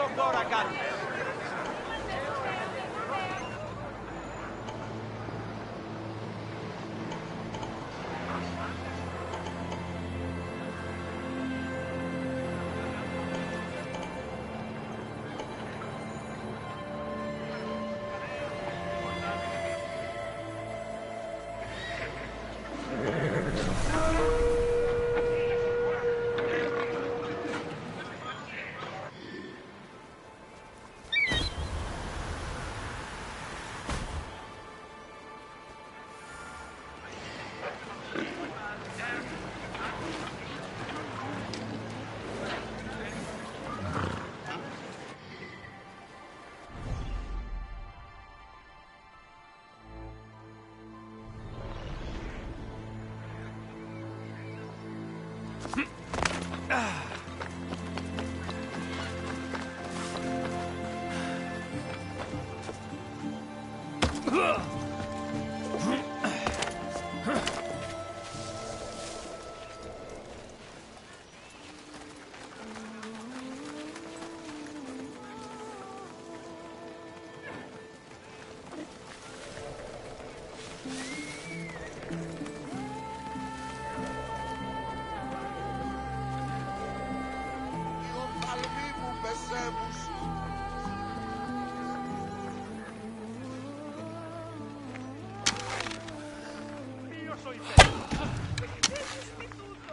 Gorakan.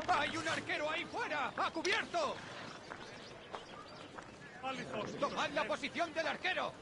¡Hay un arquero ahí fuera! ¡A cubierto! ¡Tomad la posición del arquero!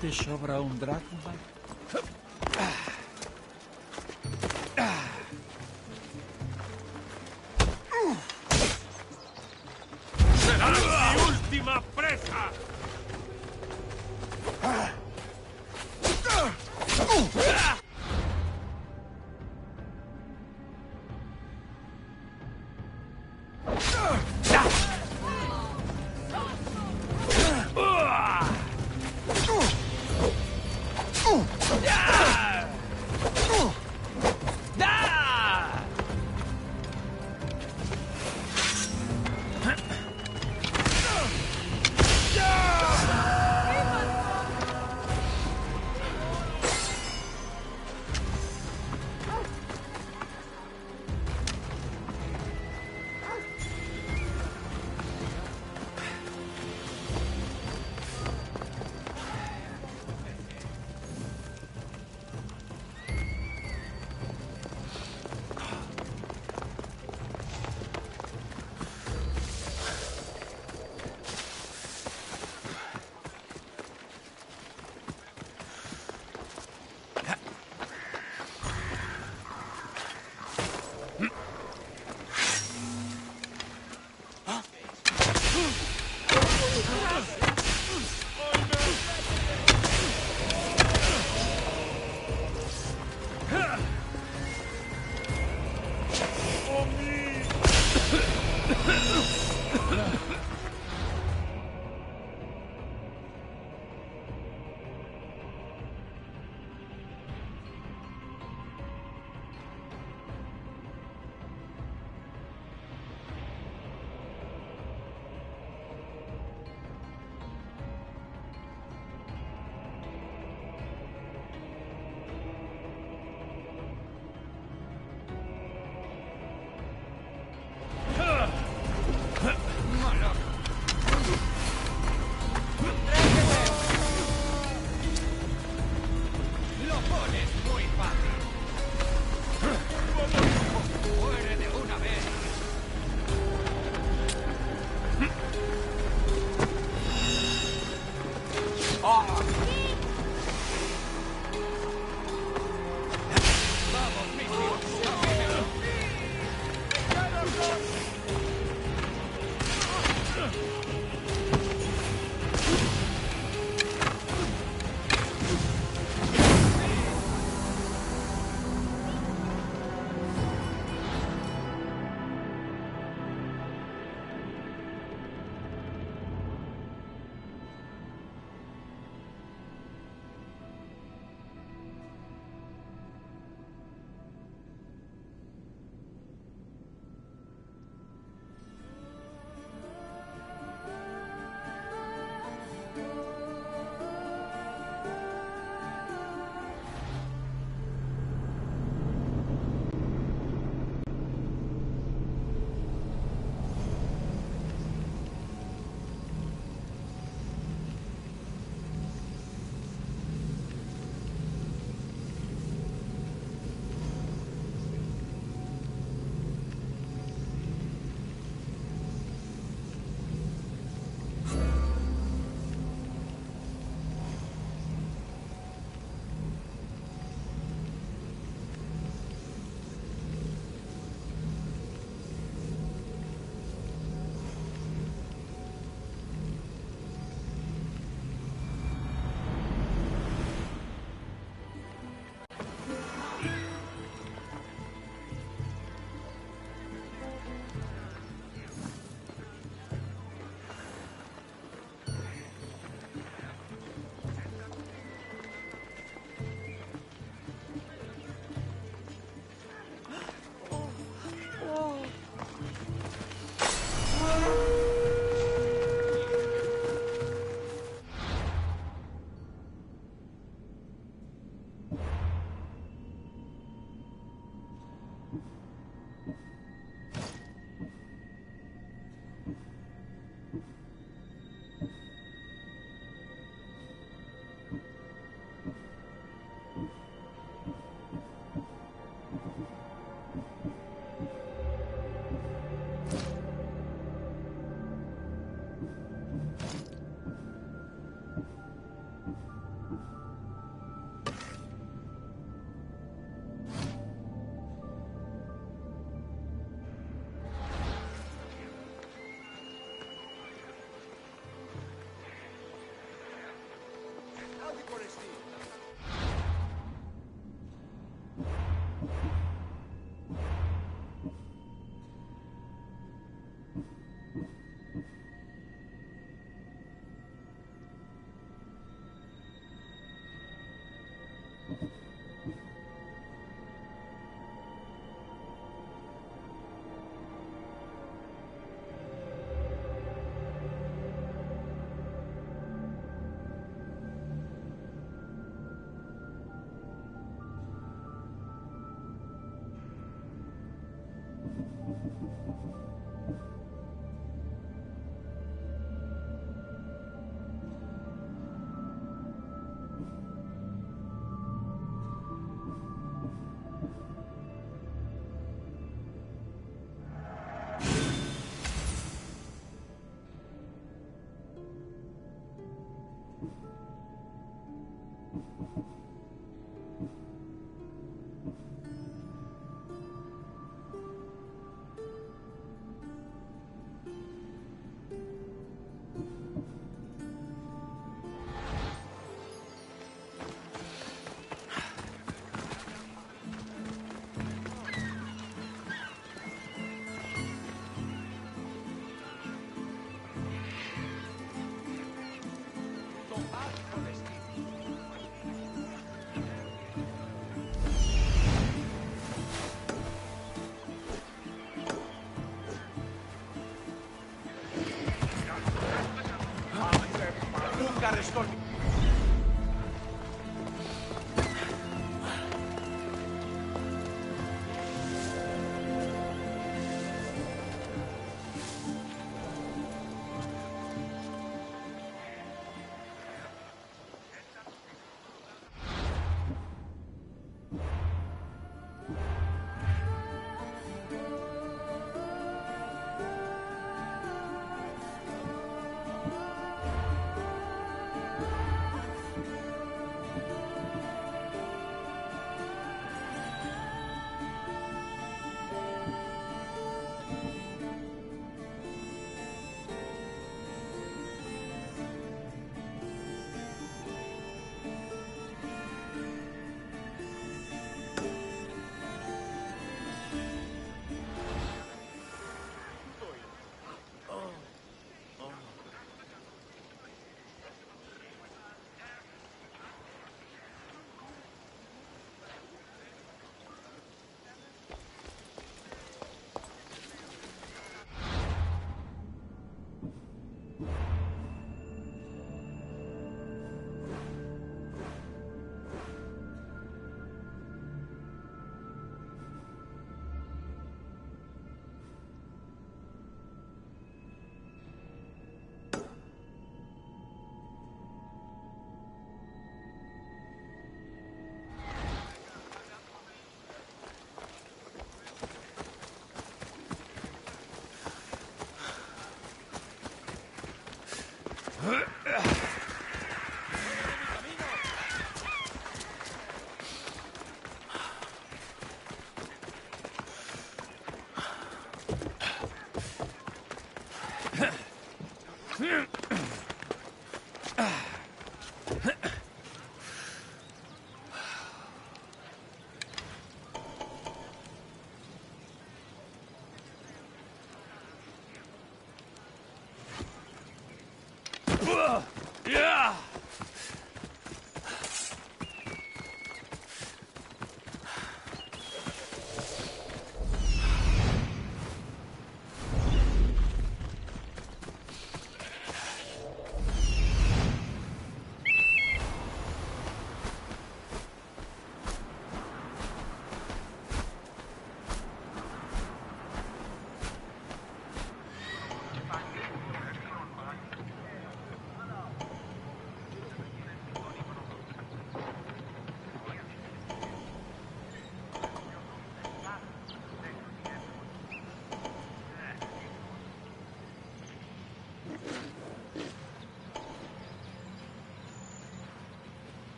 ¿Te sobra un dracma? ¡Será mi última presa! ¡Ya!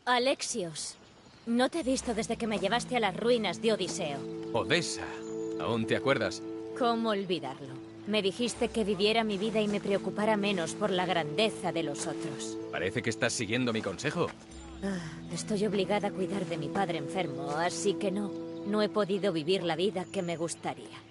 Alexios, no te he visto desde que me llevaste a las ruinas de Odiseo. Odessa, ¿aún te acuerdas? ¿Cómo olvidarlo? Me dijiste que viviera mi vida y me preocupara menos por la grandeza de los otros. Parece que estás siguiendo mi consejo. Estoy obligada a cuidar de mi padre enfermo, así que no he podido vivir la vida que me gustaría.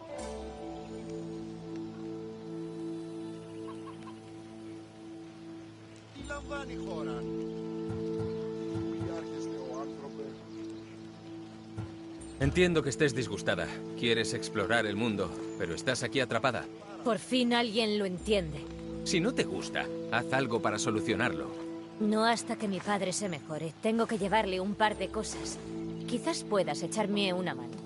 Entiendo que estés disgustada. Quieres explorar el mundo, pero estás aquí atrapada. Por fin alguien lo entiende. Si no te gusta, haz algo para solucionarlo. No hasta que mi padre se mejore. Tengo que llevarle un par de cosas. Quizás puedas echarme una mano.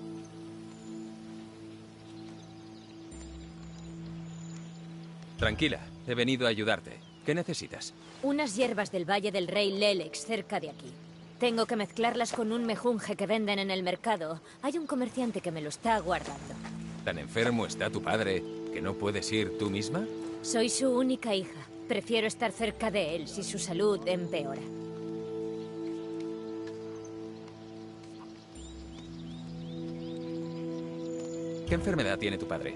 Tranquila, he venido a ayudarte. ¿Qué necesitas? Unas hierbas del Valle del Rey Lelex, cerca de aquí. Tengo que mezclarlas con un mejunje que venden en el mercado. Hay un comerciante que me lo está guardando. ¿Tan enfermo está tu padre que no puedes ir tú misma? Soy su única hija. Prefiero estar cerca de él si su salud empeora. ¿Qué enfermedad tiene tu padre?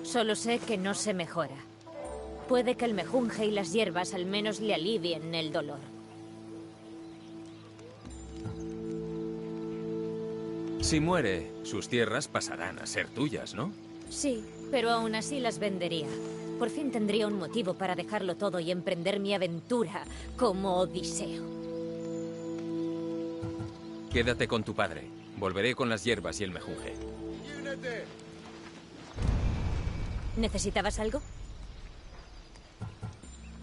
Solo sé que no se mejora. Puede que el mejunje y las hierbas al menos le alivien el dolor. Si muere, sus tierras pasarán a ser tuyas, ¿no? Sí, pero aún así las vendería. Por fin tendría un motivo para dejarlo todo y emprender mi aventura como Odiseo. Quédate con tu padre. Volveré con las hierbas y el mejunje. ¿Necesitabas algo?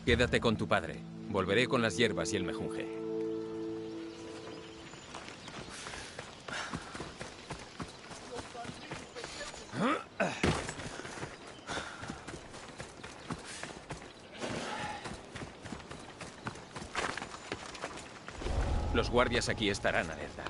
Quédate con tu padre. Volveré con las hierbas y el mejunje. Los guardias aquí estarán alerta.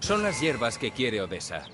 Son las hierbas que quiere Odessa.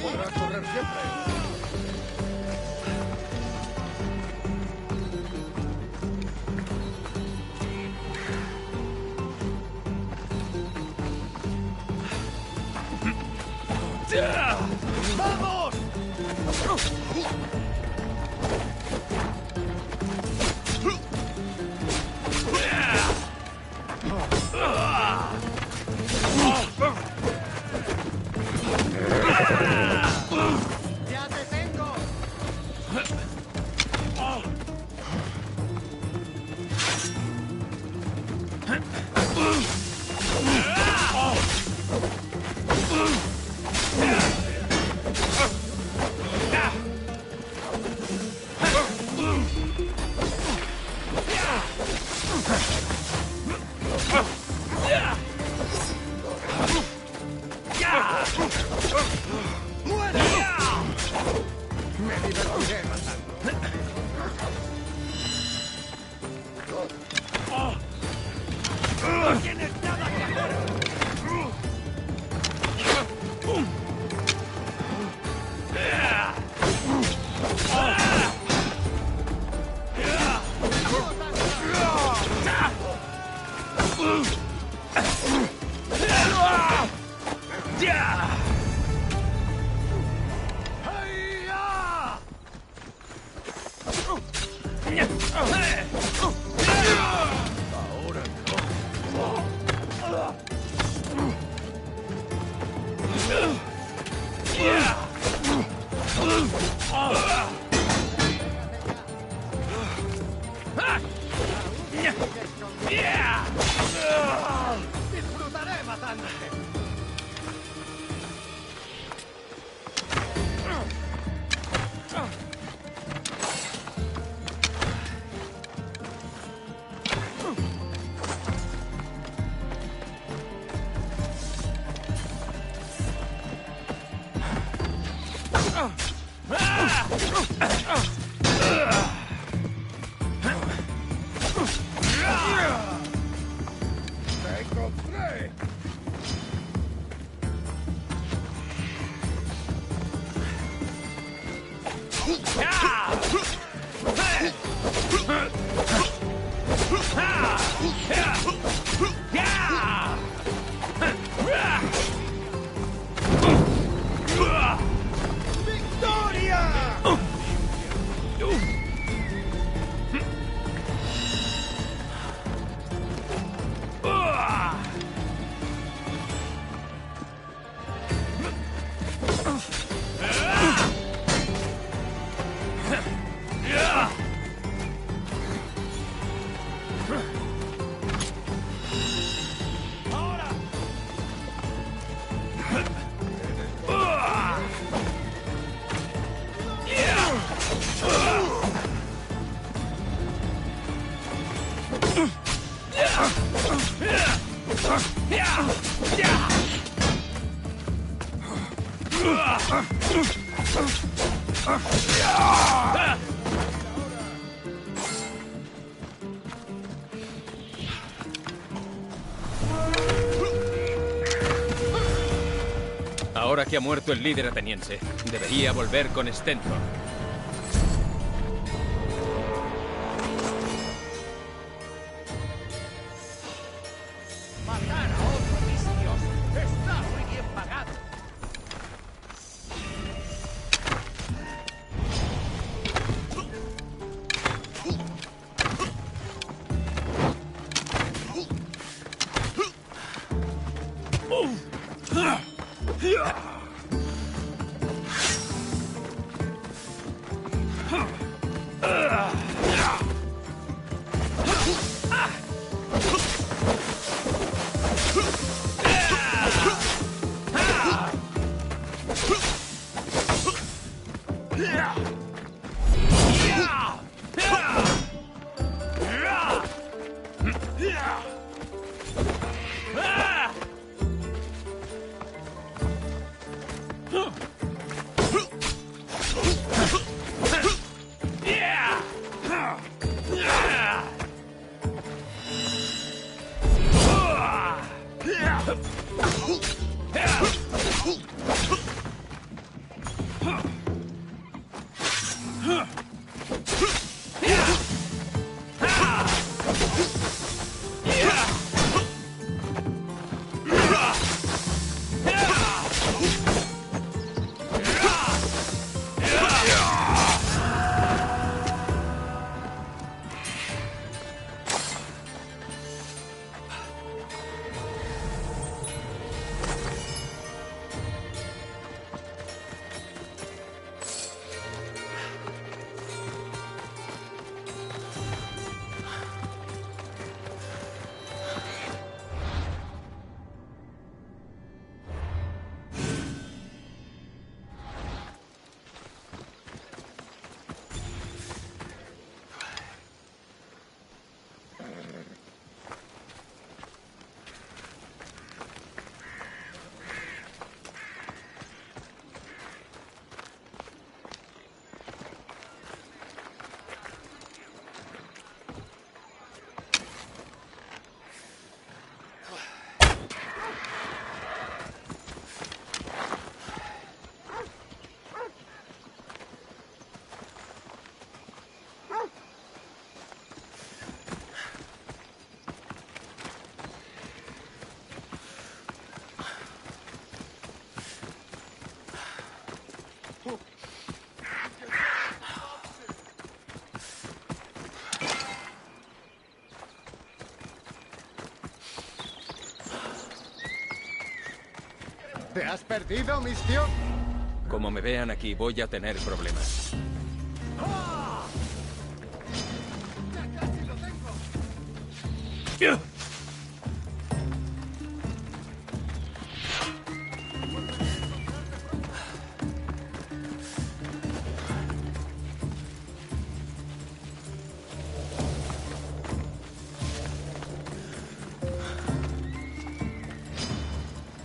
Podrás correr siempre. ¡Vamos! Disfrutaré matándote. ¡Te encontré! Ahora que ha muerto el líder ateniense, debería volver con Stentor. Matar a otro de mis dioses está muy bien pagado. ¿Te has perdido, Mistio? Como me vean aquí, voy a tener problemas. ¡Ya casi lo tengo!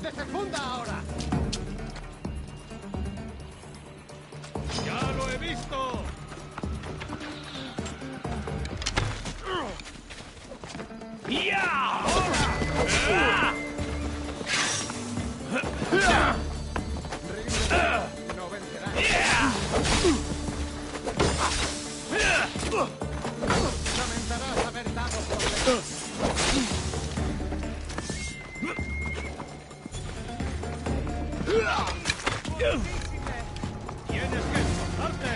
¡Desfunda ahora! ¡Ya lo he visto! No vencerás. Lamentarás haber dado por vencido. ¡Tienes que esforzarte!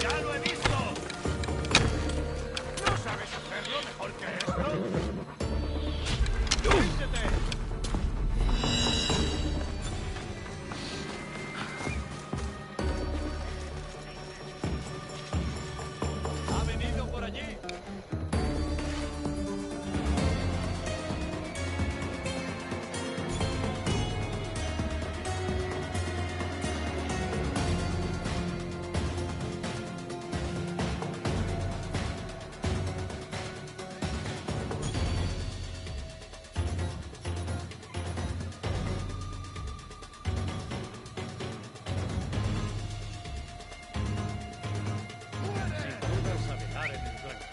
¡Ya lo he visto! ¿No sabes hacerlo mejor que esto? ¡Ríndete! ¿Ha venido por allí? Sin duda sabe dar en el duelo.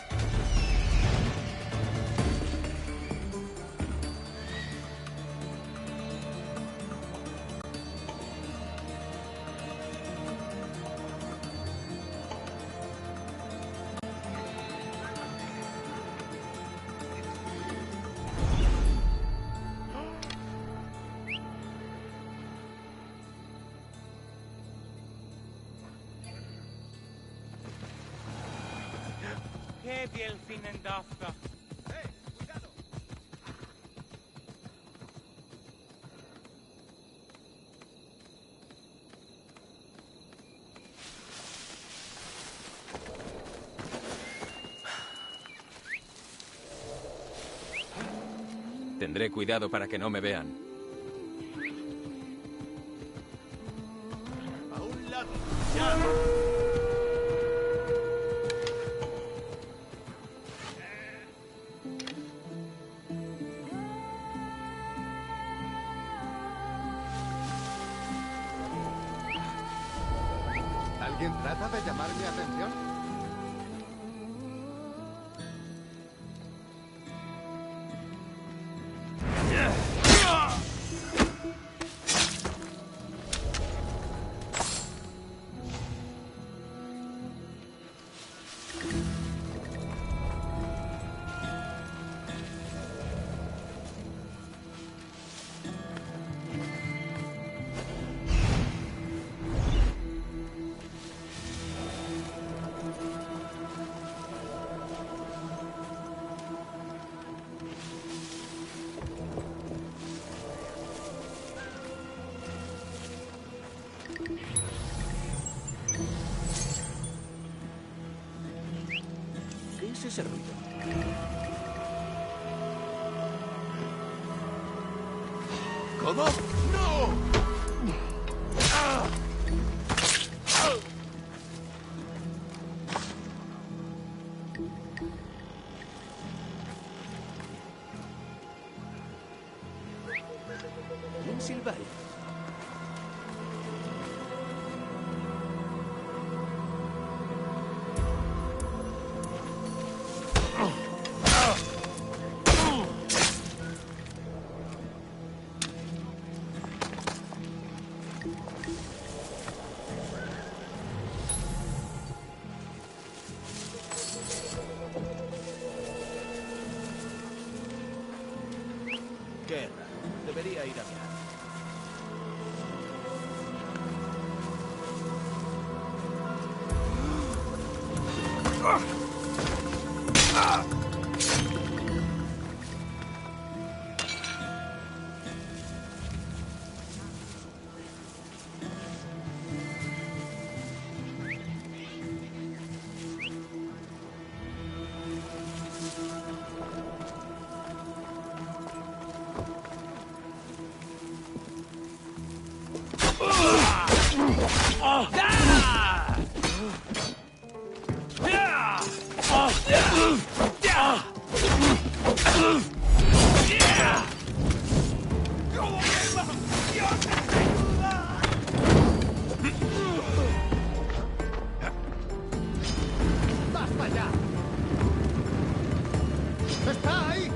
Che viel finden dafür. ¡Cuidado! Tendré cuidado para que no me vean. ¡A un lado! ¡Ya! ¿Alguien trata de llamar mi atención? ¿Qué es ese ruido? ¿Cómo? ¡No! ¿Quién silba ahí? ¡Basta ya! ¡Está ahí!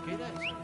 ¿Qué era eso?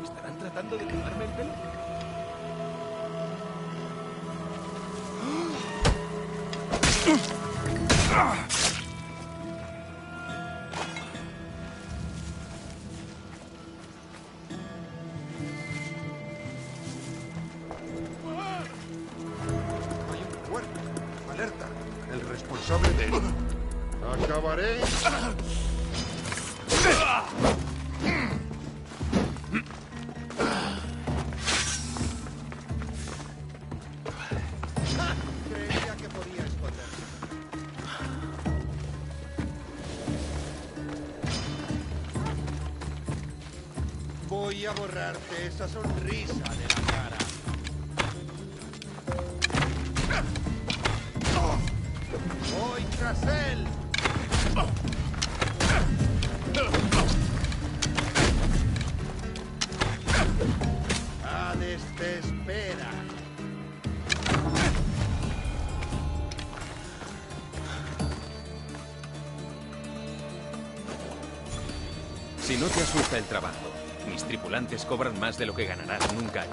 ¿Estarán tratando de quemarme el pelo? Hay un cuerpo. Alerta. El responsable de... Acabaré... Creía que podía esconderse. Voy a borrarte esa sonrisa de la cara. Voy tras él. Hades te espera. Si no te asusta el trabajo, mis tripulantes cobran más de lo que ganarán en un año.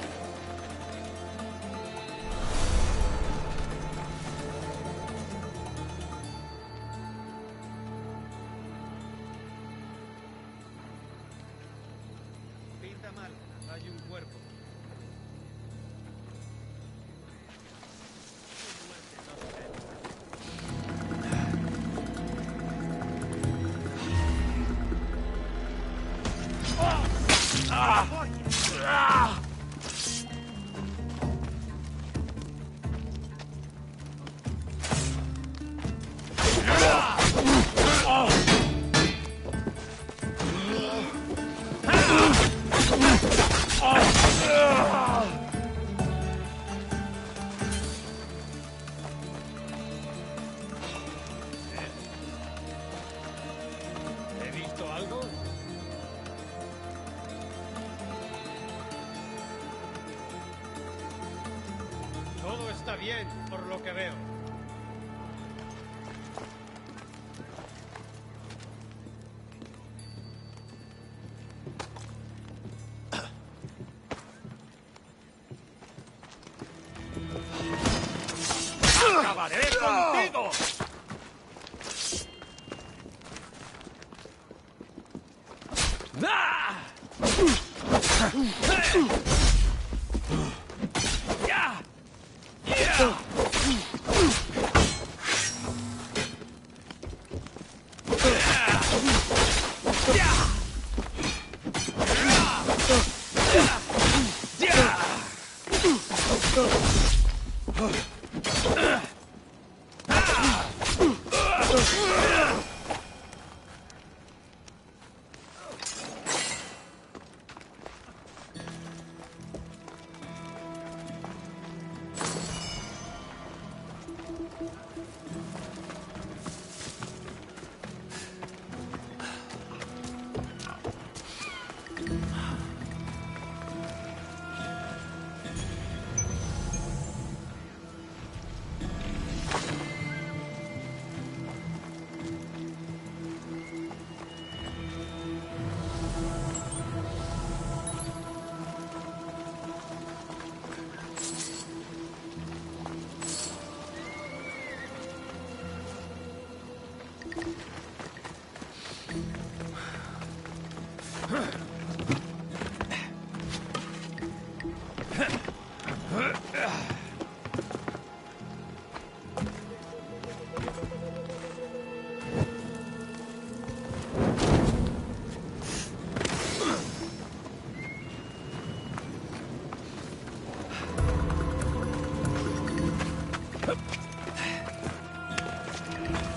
Pinta mal. Hay un cuerpo. ¿He visto algo? Todo está bien, por lo que veo. ¡Acabaré contigo!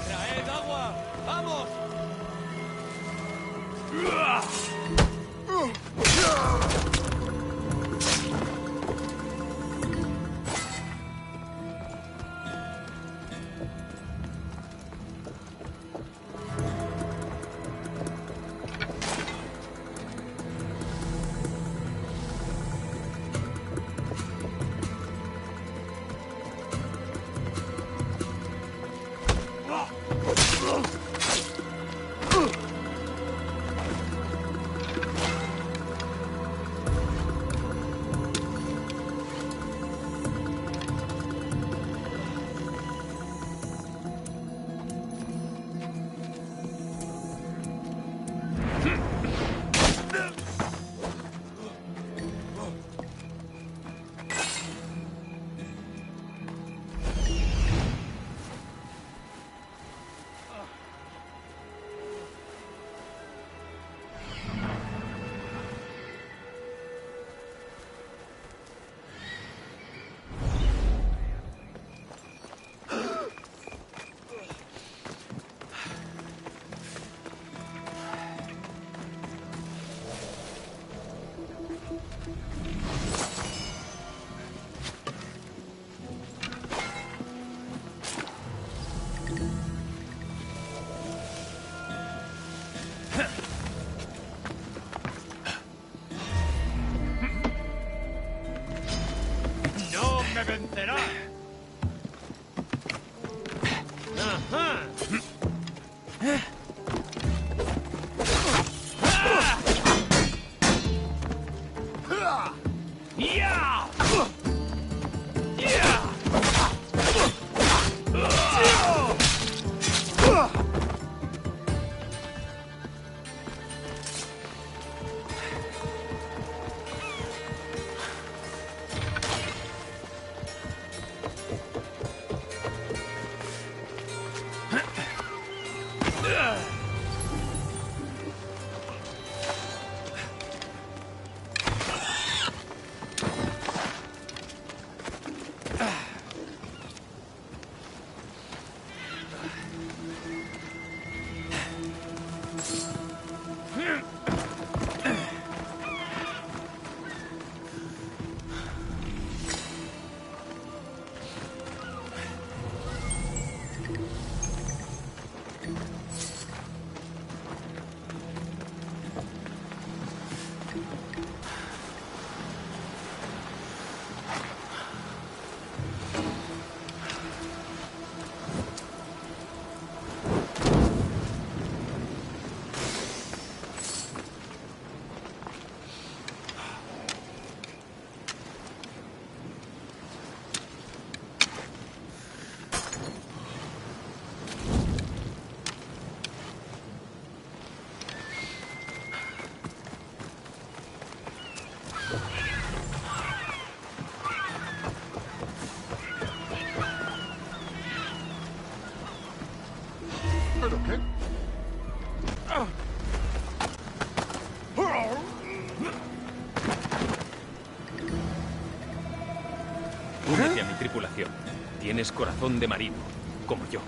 ¡Traed agua! ¡Vamos! ¡No me vencerá! ¡Ajá! ¡Ya! ¡Ya! Únete a mi tripulación. Tienes corazón de marino, como yo.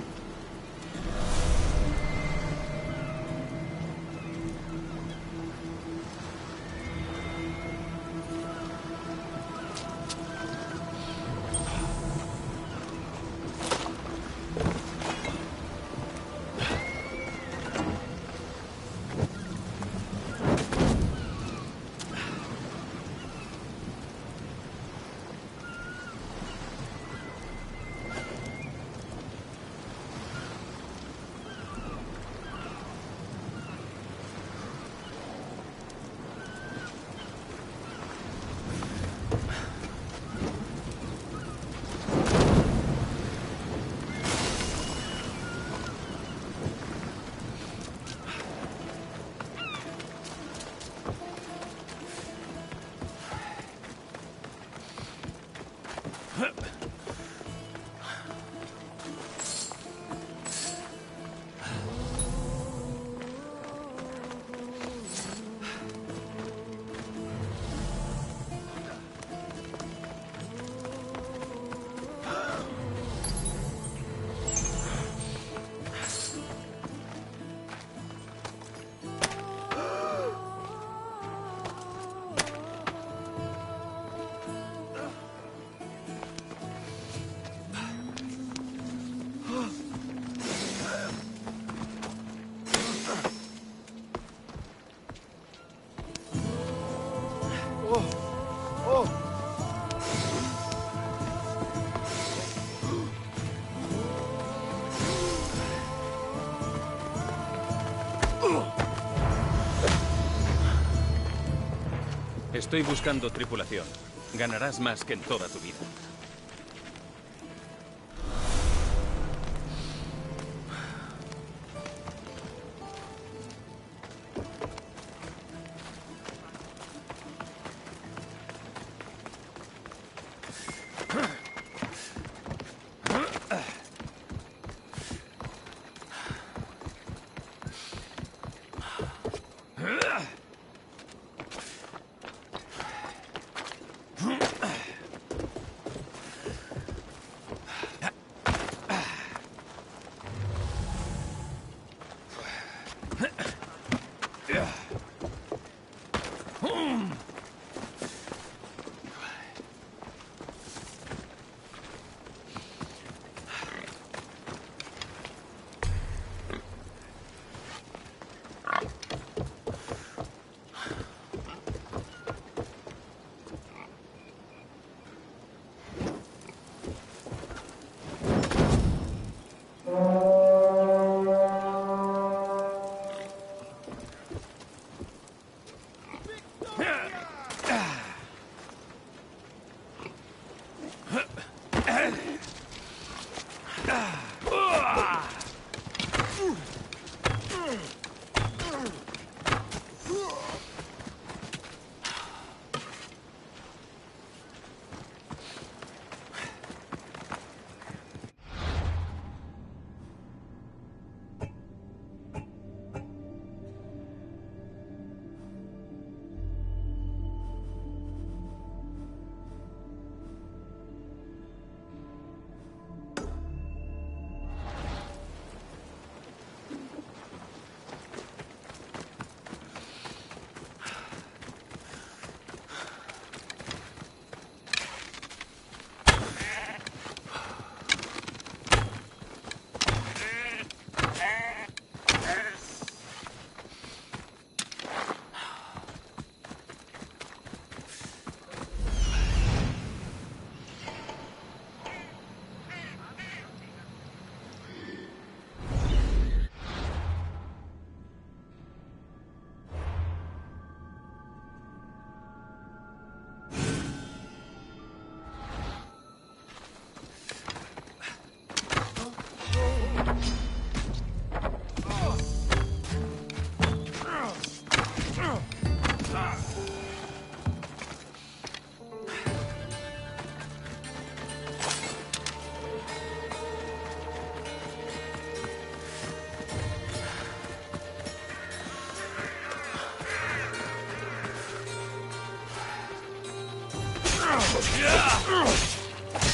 Estoy buscando tripulación. Ganarás más que en toda tu vida.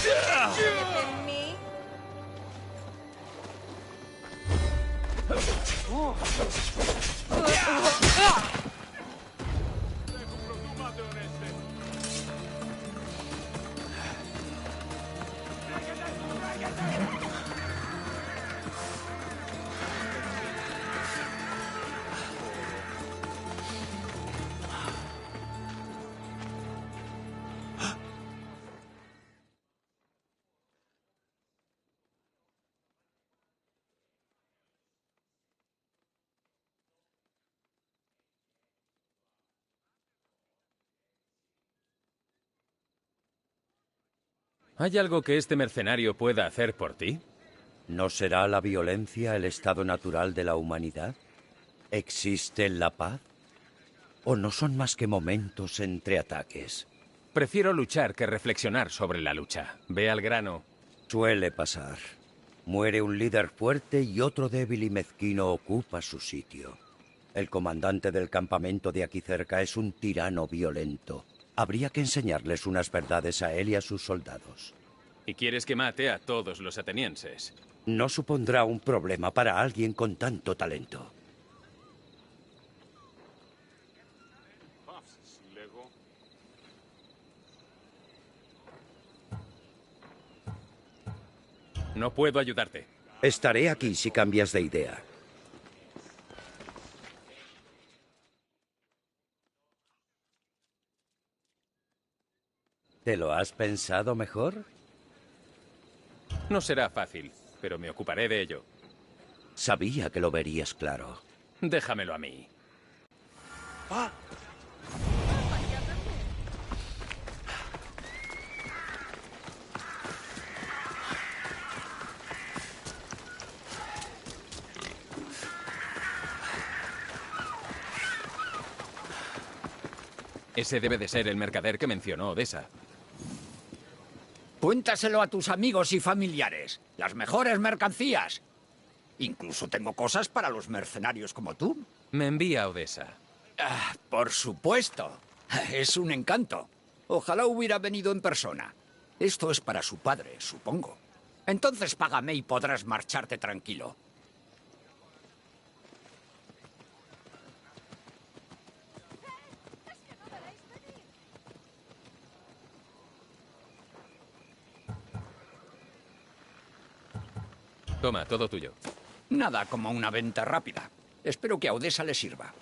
¿En mí? ¿Hay algo que este mercenario pueda hacer por ti? ¿No será la violencia el estado natural de la humanidad? ¿Existe la paz? ¿O no son más que momentos entre ataques? Prefiero luchar que reflexionar sobre la lucha. Ve al grano. Suele pasar. Muere un líder fuerte y otro débil y mezquino ocupa su sitio. El comandante del campamento de aquí cerca es un tirano violento. Habría que enseñarles unas verdades a él y a sus soldados. ¿Y quieres que mate a todos los atenienses? No supondrá un problema para alguien con tanto talento. No puedo ayudarte. Estaré aquí si cambias de idea. ¿Te lo has pensado mejor? No será fácil, pero me ocuparé de ello. Sabía que lo verías claro. Déjamelo a mí. Ese debe de ser el mercader que mencionó Odessa. Cuéntaselo a tus amigos y familiares. Las mejores mercancías. Incluso tengo cosas para los mercenarios como tú. Me envía a Odessa. Por supuesto. Es un encanto. Ojalá hubiera venido en persona. Esto es para su padre, supongo. Entonces págame y podrás marcharte tranquilo. Toma, todo tuyo. Nada como una venta rápida. Espero que a Odessa le sirva.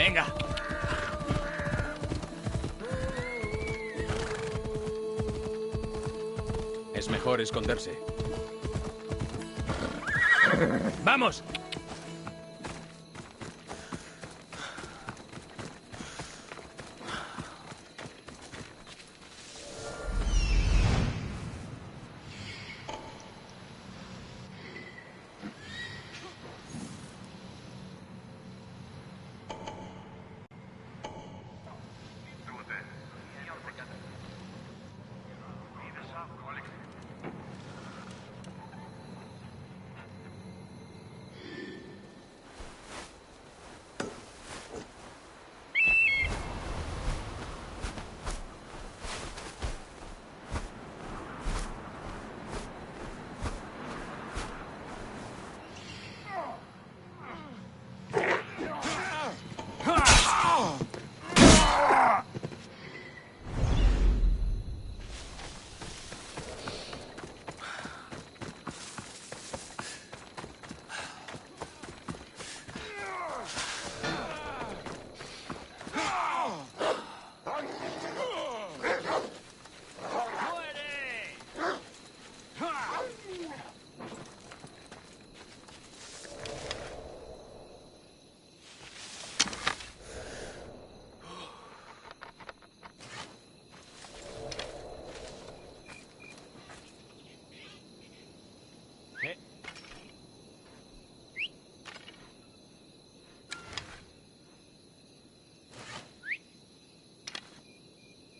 Venga. Es mejor esconderse. ¡Vamos!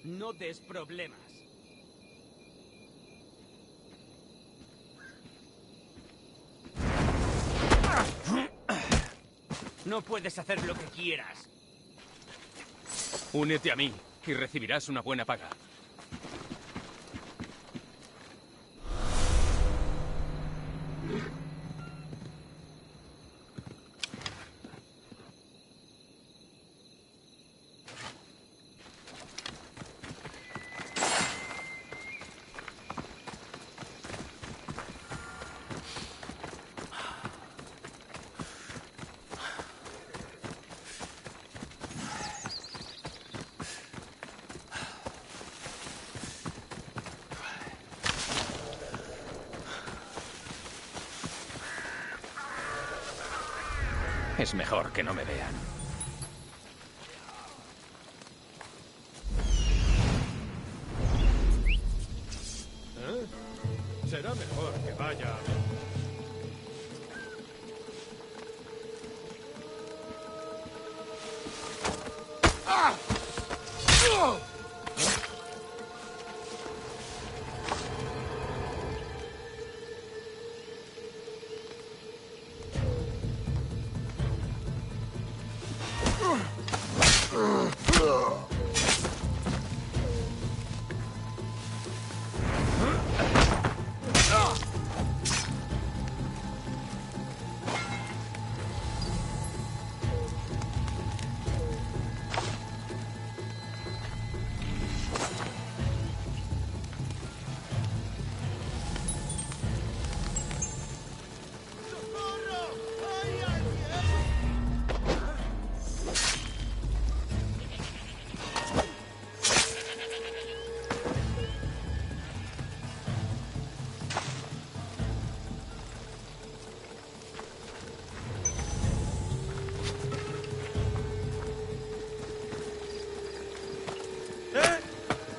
No des problemas. No puedes hacer lo que quieras. Únete a mí y recibirás una buena paga. Es mejor que no me vean. Será mejor que vaya a ver.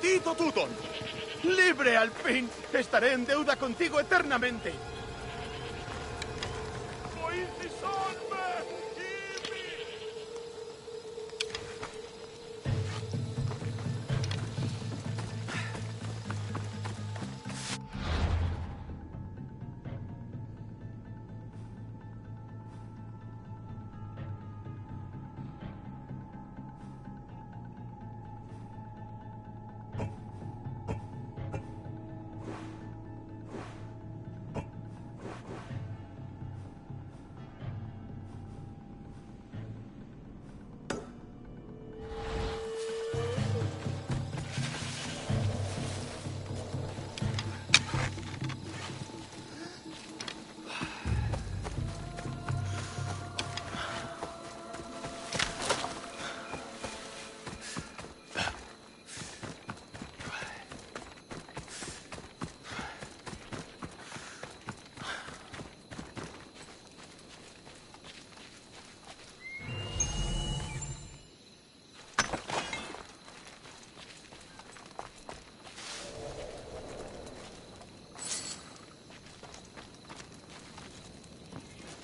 Tito Tuton! ¡Libre al fin! Estaré en deuda contigo eternamente.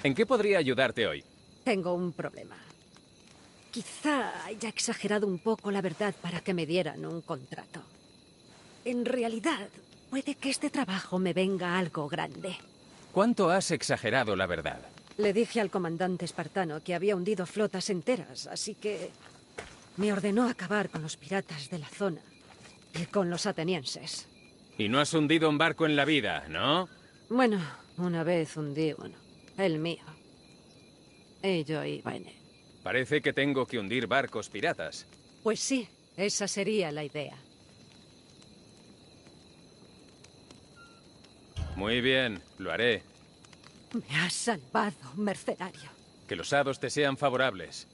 ¿En qué podría ayudarte hoy? Tengo un problema. Quizá haya exagerado un poco la verdad para que me dieran un contrato. En realidad, puede que este trabajo me venga algo grande. ¿Cuánto has exagerado la verdad? Le dije al comandante espartano que había hundido flotas enteras, así que me ordenó acabar con los piratas de la zona y con los atenienses. Y no has hundido un barco en la vida, ¿no? Bueno, una vez hundí uno, el mío. Y yo iba en él. Parece que tengo que hundir barcos piratas. Pues sí, esa sería la idea. Muy bien, lo haré. Me has salvado, mercenario. Que los hados te sean favorables.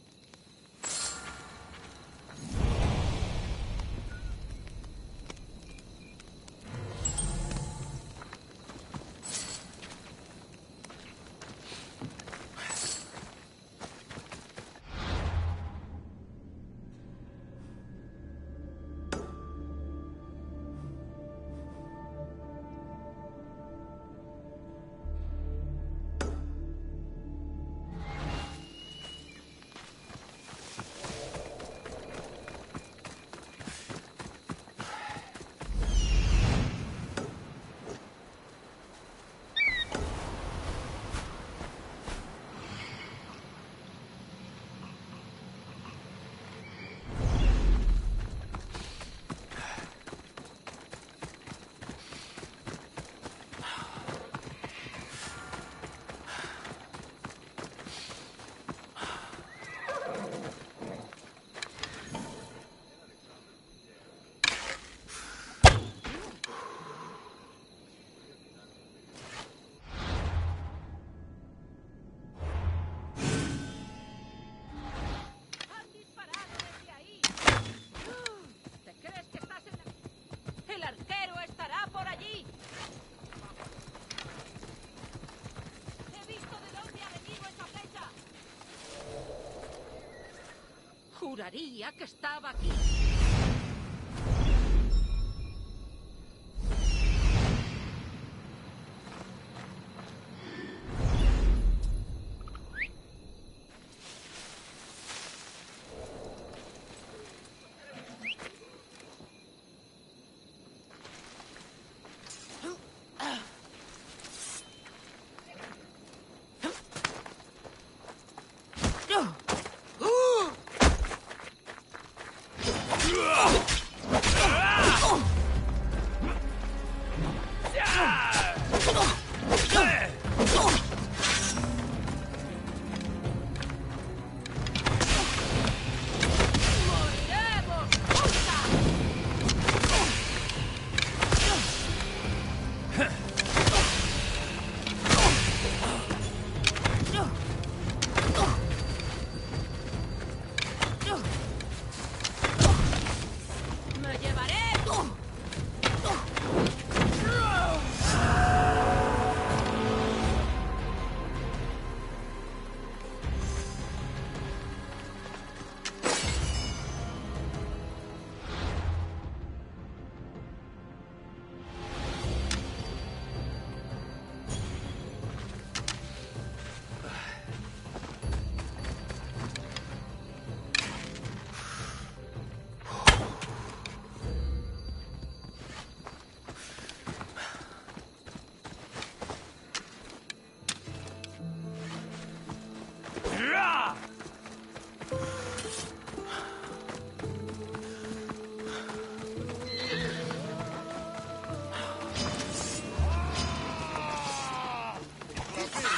Juraría que estaba aquí.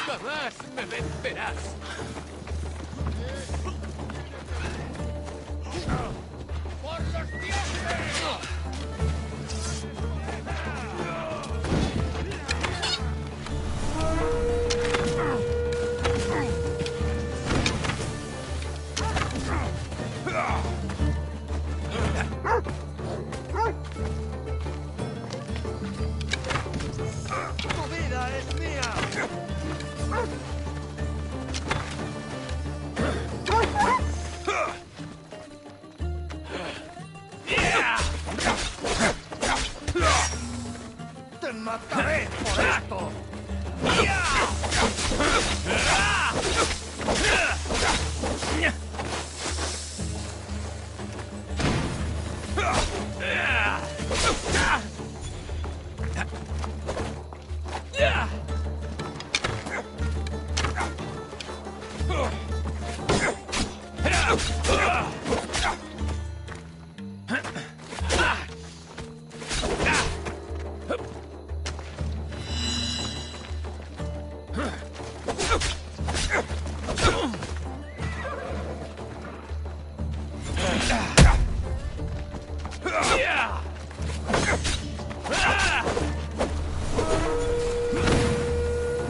Jamás me vencerás. ¡Por los dioses! ¡Tu vida es mía!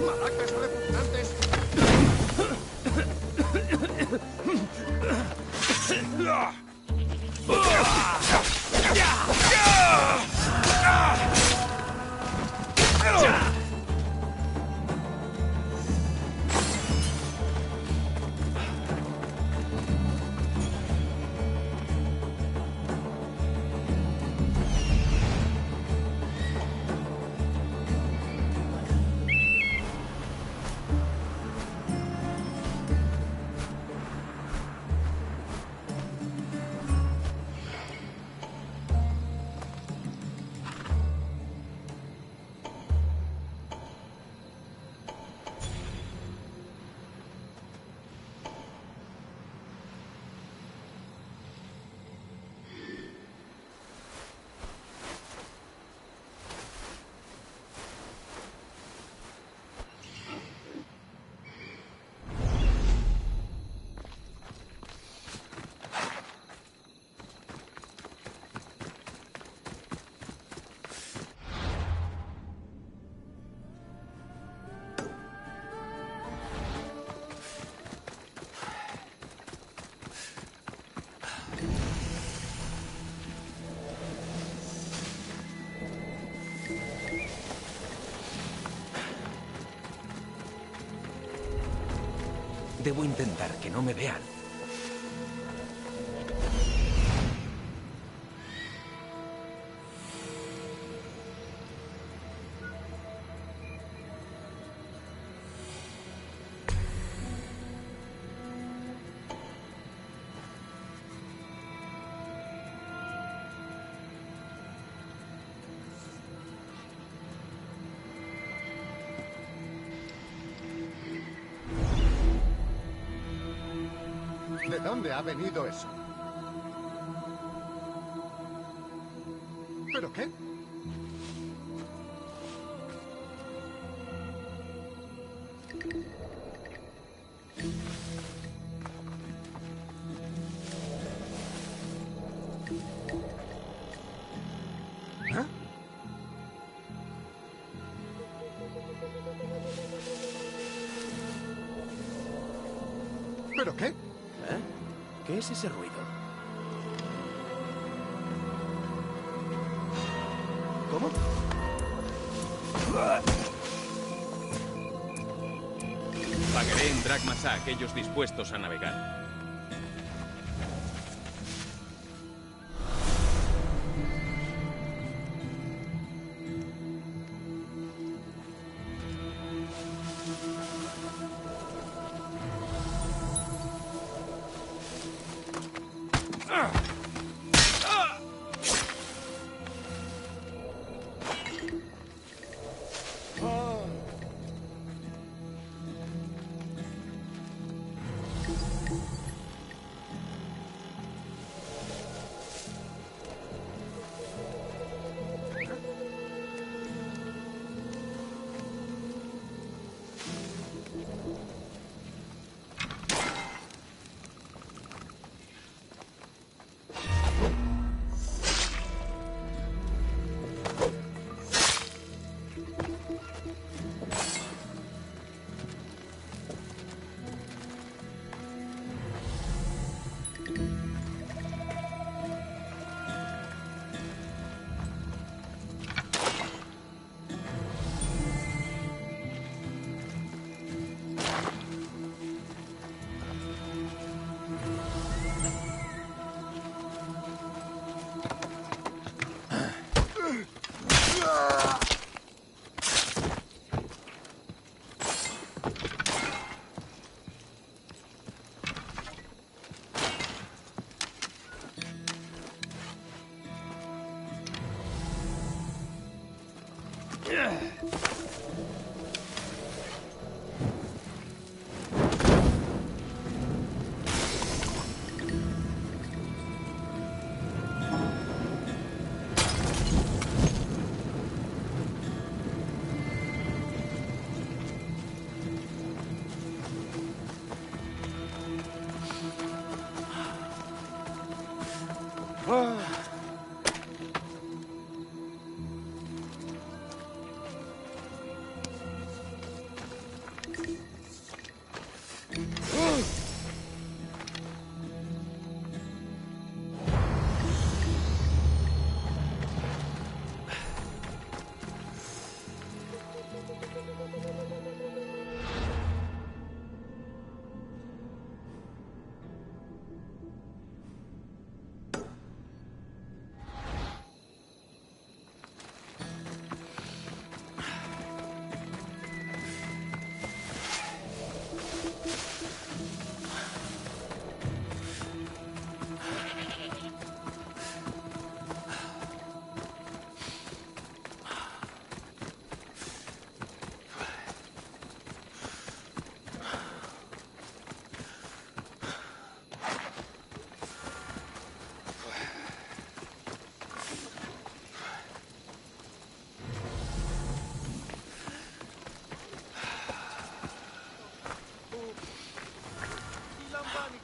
¡Maracas repugnantes! Debo intentar que no me vean. ¿De dónde ha venido eso? ¿Pero qué? ¿Ah? ¿Pero qué? ¿Qué es ese ruido? ¿Cómo? Pagaré en dracmas a aquellos dispuestos a navegar.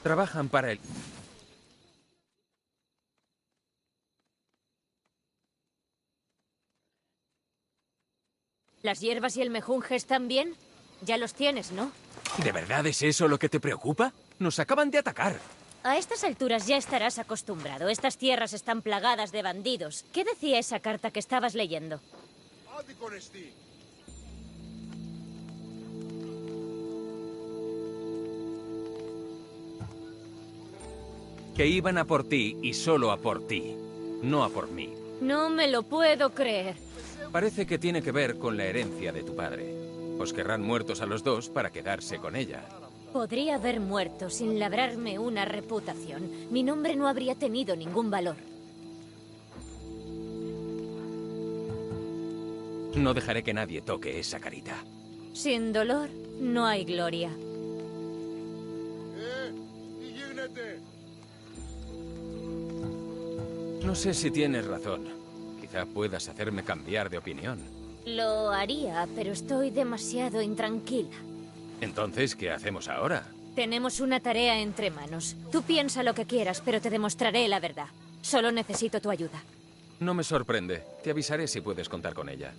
Trabajan para él. ¿Las hierbas y el mejunje están bien? Ya los tienes, ¿no? ¿De verdad es eso lo que te preocupa? Nos acaban de atacar. A estas alturas ya estarás acostumbrado. Estas tierras están plagadas de bandidos. ¿Qué decía esa carta que estabas leyendo? Que iban a por ti y solo a por ti, no a por mí. No me lo puedo creer. Parece que tiene que ver con la herencia de tu padre. Os querrán muertos a los dos para quedarse con ella. Podría haber muerto sin labrarme una reputación. Mi nombre no habría tenido ningún valor. No dejaré que nadie toque esa carita. Sin dolor, no hay gloria. No sé si tienes razón. Quizá puedas hacerme cambiar de opinión. Lo haría, pero estoy demasiado intranquila. Entonces, ¿qué hacemos ahora? Tenemos una tarea entre manos. Tú piensa lo que quieras, pero te demostraré la verdad. Solo necesito tu ayuda. No me sorprende. Te avisaré si puedes contar con ella.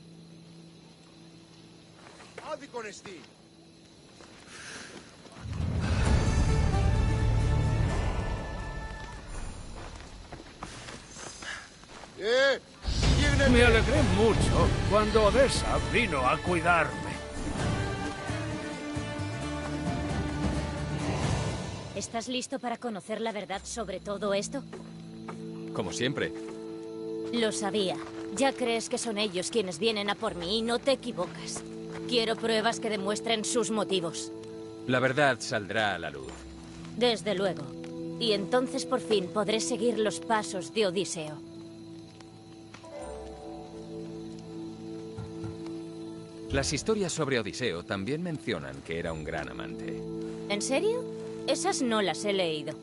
Me alegré mucho cuando Odessa vino a cuidarme. ¿Estás listo para conocer la verdad sobre todo esto? Como siempre. Lo sabía. Ya crees que son ellos quienes vienen a por mí y no te equivocas. Quiero pruebas que demuestren sus motivos. La verdad saldrá a la luz. Desde luego. Y entonces por fin podré seguir los pasos de Odiseo. Las historias sobre Odiseo también mencionan que era un gran amante. ¿En serio? Esas no las he leído.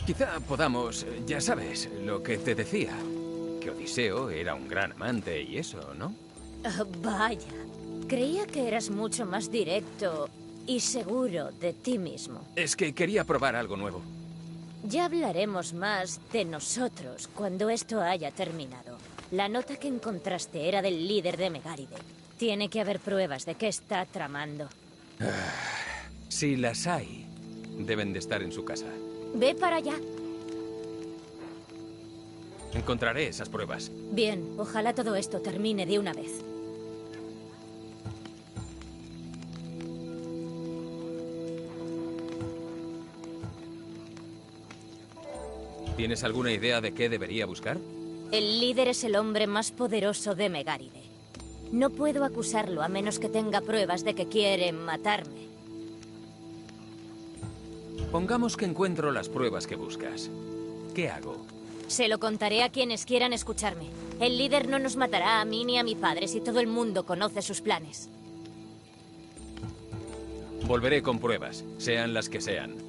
Quizá podamos, ya sabes, lo que te decía. Que Odiseo era un gran amante y eso, ¿no? Vaya. Creía que eras mucho más directo y seguro de ti mismo. Es que quería probar algo nuevo. Ya hablaremos más de nosotros cuando esto haya terminado. La nota que encontraste era del líder de Megáride. Tiene que haber pruebas de que está tramando. Si las hay, deben de estar en su casa. Ve para allá. Encontraré esas pruebas. Bien, ojalá todo esto termine de una vez. ¿Tienes alguna idea de qué debería buscar? El líder es el hombre más poderoso de Megáride. No puedo acusarlo a menos que tenga pruebas de que quiere matarme. Pongamos que encuentro las pruebas que buscas. ¿Qué hago? Se lo contaré a quienes quieran escucharme. El líder no nos matará a mí ni a mi padre si todo el mundo conoce sus planes. Volveré con pruebas, sean las que sean.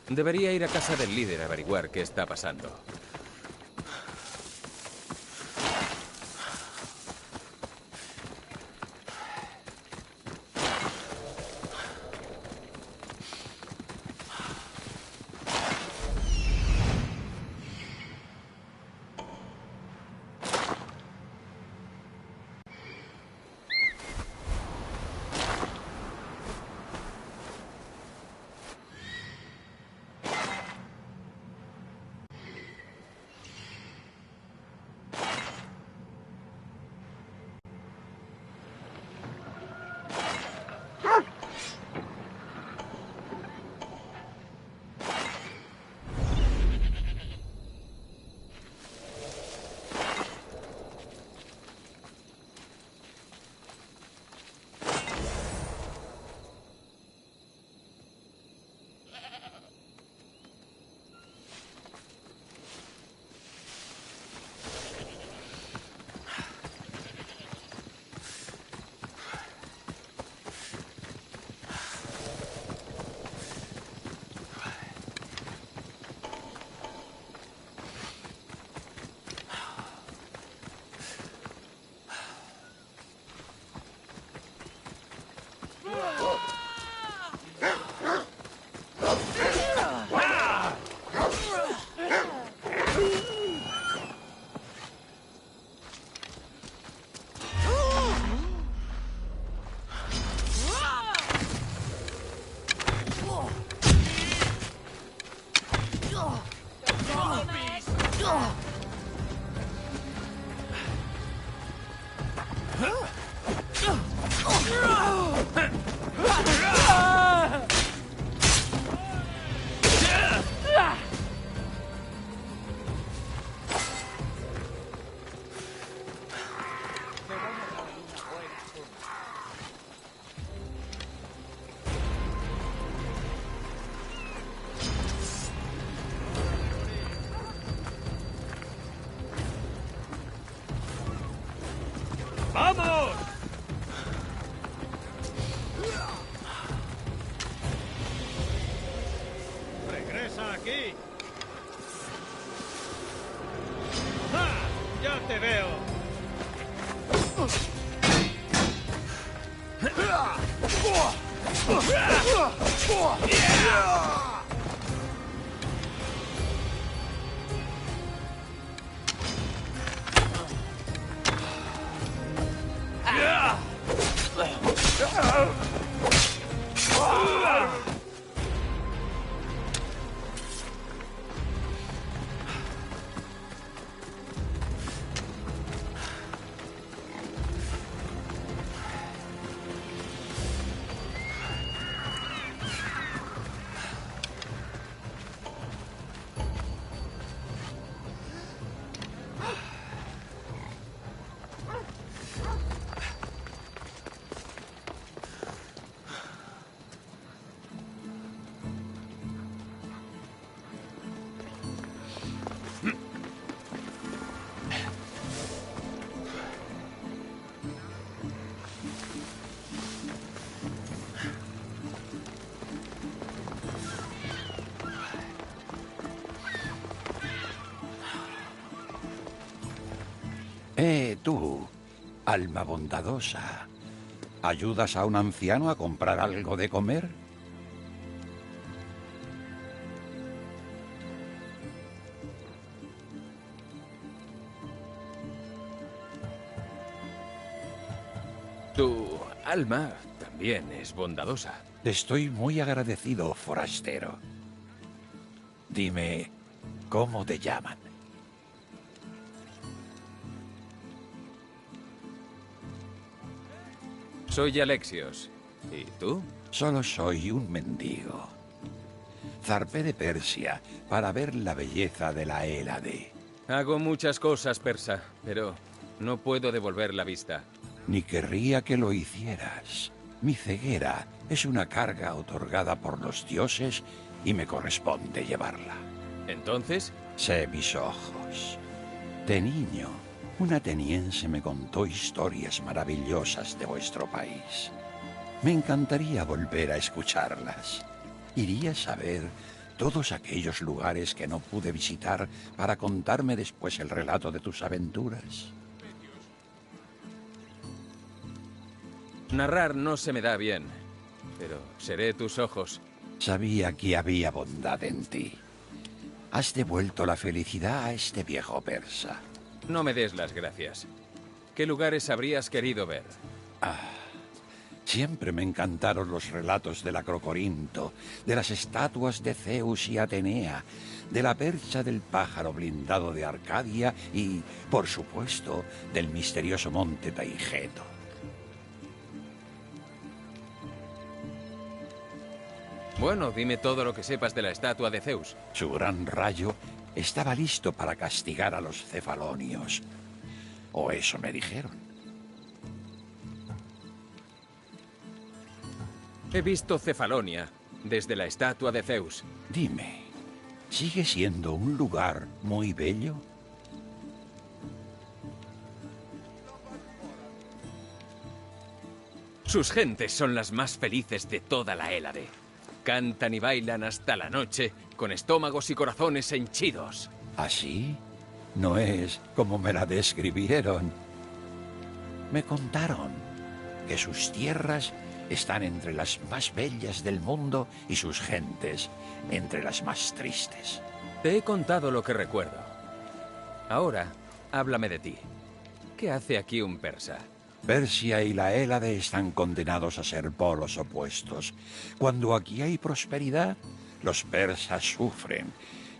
Debería ir a casa del líder a averiguar qué está pasando. ¡Vamos! ¡Regresa aquí! ¡Ja! ¡Ya te veo! Tú, alma bondadosa, ¿ayudas a un anciano a comprar algo de comer? Tu alma también es bondadosa. Estoy muy agradecido, forastero. Dime, ¿cómo te llaman? Soy Alexios. ¿Y tú? Solo soy un mendigo. Zarpé de Persia para ver la belleza de la Hélade. Hago muchas cosas, persa, pero no puedo devolver la vista. Ni querría que lo hicieras. Mi ceguera es una carga otorgada por los dioses y me corresponde llevarla. ¿Entonces? Sé mis ojos. De niño, un ateniense me contó historias maravillosas de vuestro país. Me encantaría volver a escucharlas. Iría a saber todos aquellos lugares que no pude visitar para contarme después el relato de tus aventuras. Narrar no se me da bien, pero seré tus ojos. Sabía que había bondad en ti. Has devuelto la felicidad a este viejo persa. No me des las gracias. ¿Qué lugares habrías querido ver? Siempre me encantaron los relatos del Acrocorinto, de las estatuas de Zeus y Atenea, de la percha del pájaro blindado de Arcadia y, por supuesto, del misterioso monte Taigeto. Bueno, dime todo lo que sepas de la estatua de Zeus. Su gran rayo estaba listo para castigar a los cefalonios. O eso me dijeron. He visto Cefalonia desde la estatua de Zeus. Dime, ¿sigue siendo un lugar muy bello? Sus gentes son las más felices de toda la Hélade. Cantan y bailan hasta la noche, con estómagos y corazones henchidos. ¿Así? No es como me la describieron. Me contaron que sus tierras están entre las más bellas del mundo y sus gentes entre las más tristes. Te he contado lo que recuerdo. Ahora, háblame de ti. ¿Qué hace aquí un persa? Persia y la Hélade están condenados a ser polos opuestos. Cuando aquí hay prosperidad, los persas sufren.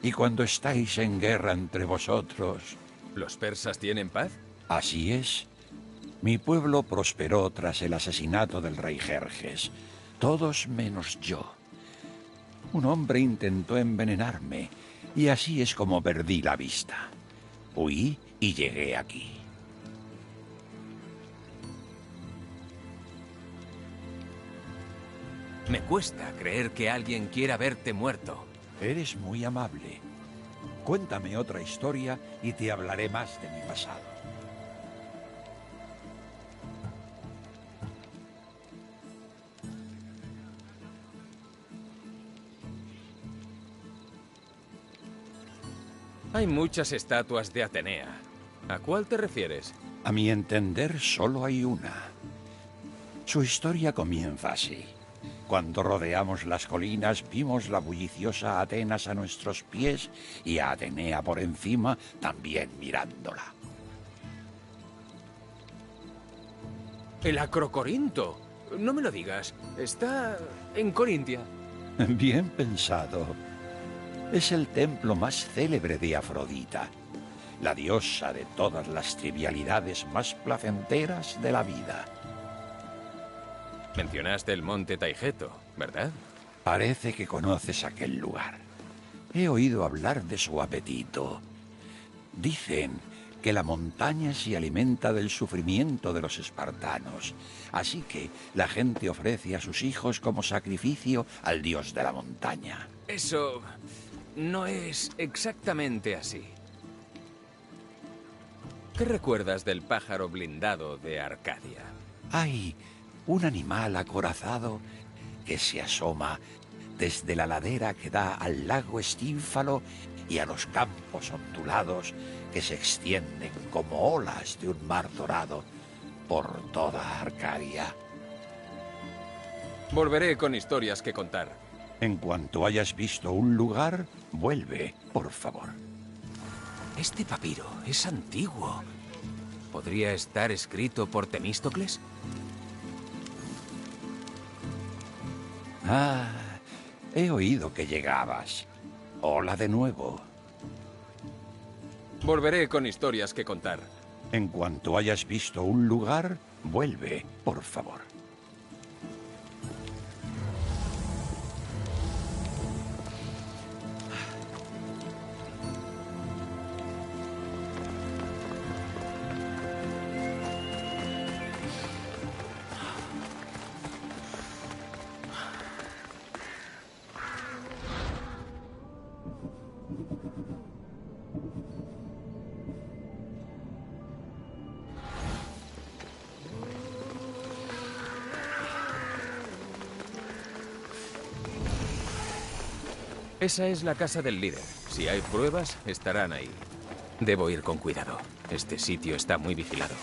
Y cuando estáis en guerra entre vosotros... ¿Los persas tienen paz? Así es. Mi pueblo prosperó tras el asesinato del rey Jerjes. Todos menos yo. Un hombre intentó envenenarme, y así es como perdí la vista. Huí y llegué aquí. Me cuesta creer que alguien quiera verte muerto. Eres muy amable. Cuéntame otra historia y te hablaré más de mi pasado. Hay muchas estatuas de Atenea. ¿A cuál te refieres? A mi entender, solo hay una. Su historia comienza así. Cuando rodeamos las colinas, vimos la bulliciosa Atenas a nuestros pies y a Atenea por encima, también mirándola. El Acrocorinto. No me lo digas. Está en Corintia. Bien pensado. Es el templo más célebre de Afrodita, la diosa de todas las trivialidades más placenteras de la vida. Mencionaste el monte Taigeto, ¿verdad? Parece que conoces aquel lugar. He oído hablar de su apetito. Dicen que la montaña se alimenta del sufrimiento de los espartanos, así que la gente ofrece a sus hijos como sacrificio al dios de la montaña. Eso no es exactamente así. ¿Qué recuerdas del pájaro blindado de Arcadia? Hay un animal acorazado que se asoma desde la ladera que da al lago Estínfalo y a los campos ondulados que se extienden como olas de un mar dorado por toda Arcadia. Volveré con historias que contar. En cuanto hayas visto un lugar, vuelve, por favor. Este papiro es antiguo. ¿Podría estar escrito por Temístocles? Ah, he oído que llegabas. Hola de nuevo. Volveré con historias que contar. En cuanto hayas visto un lugar, vuelve, por favor. Esa es la casa del líder. Si hay pruebas, estarán ahí. Debo ir con cuidado. Este sitio está muy vigilado.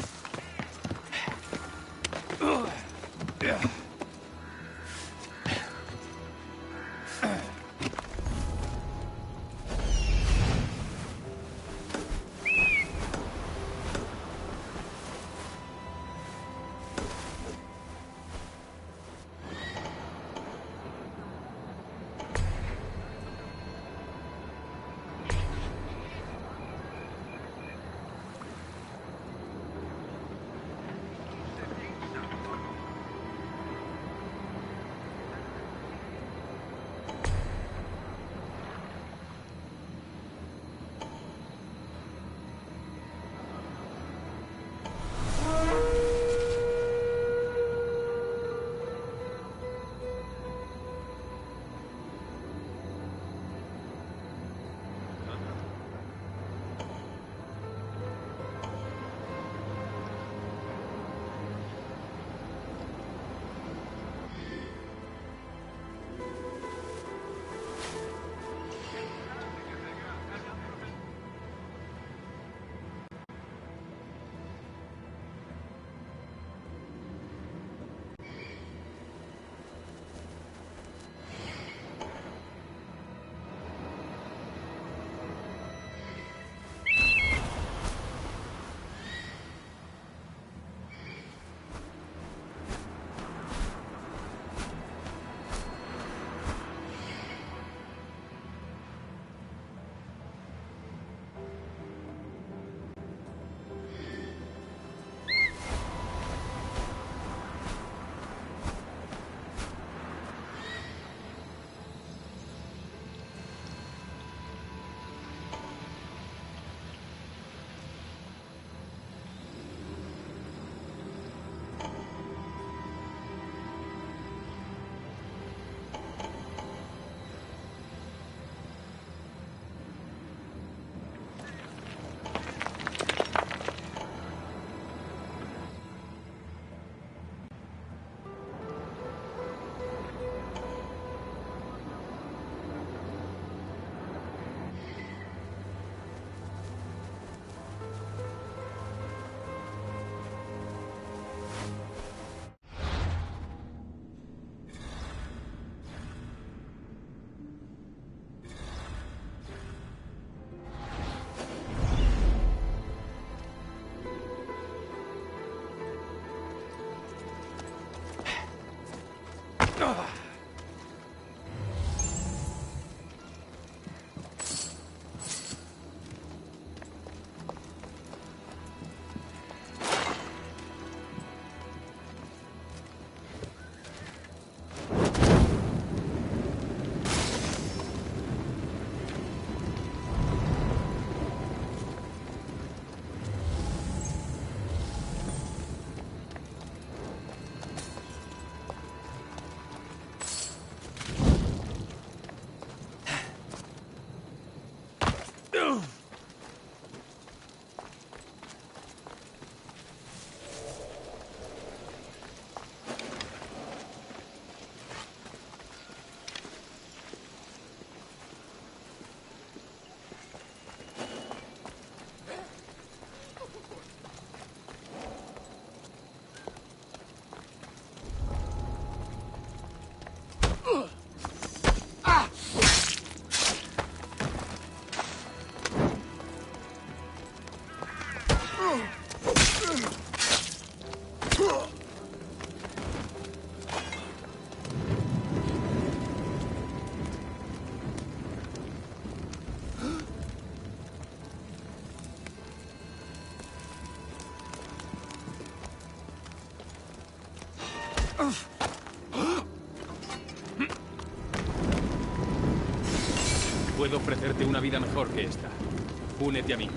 Puedo ofrecerte una vida mejor que esta. Únete a mí.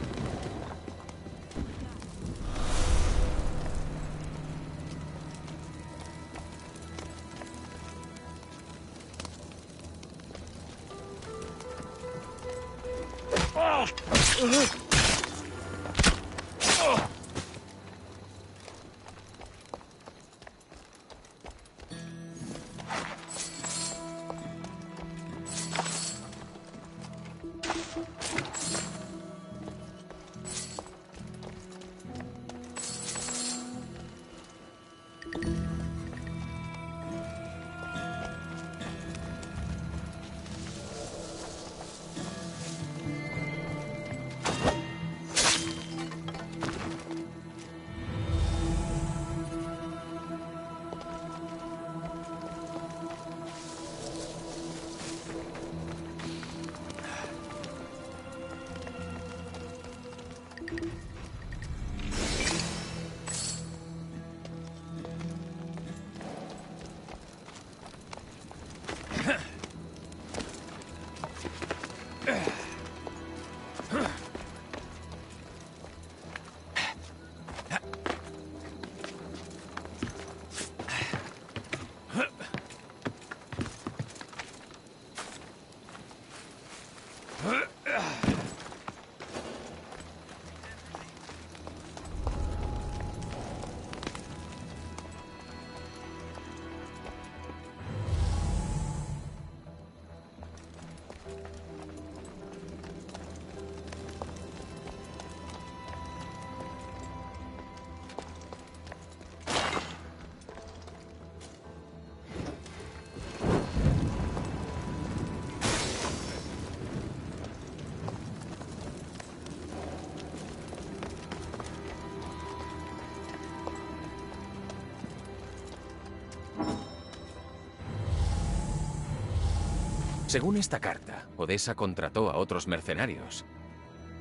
Según esta carta, Odessa contrató a otros mercenarios.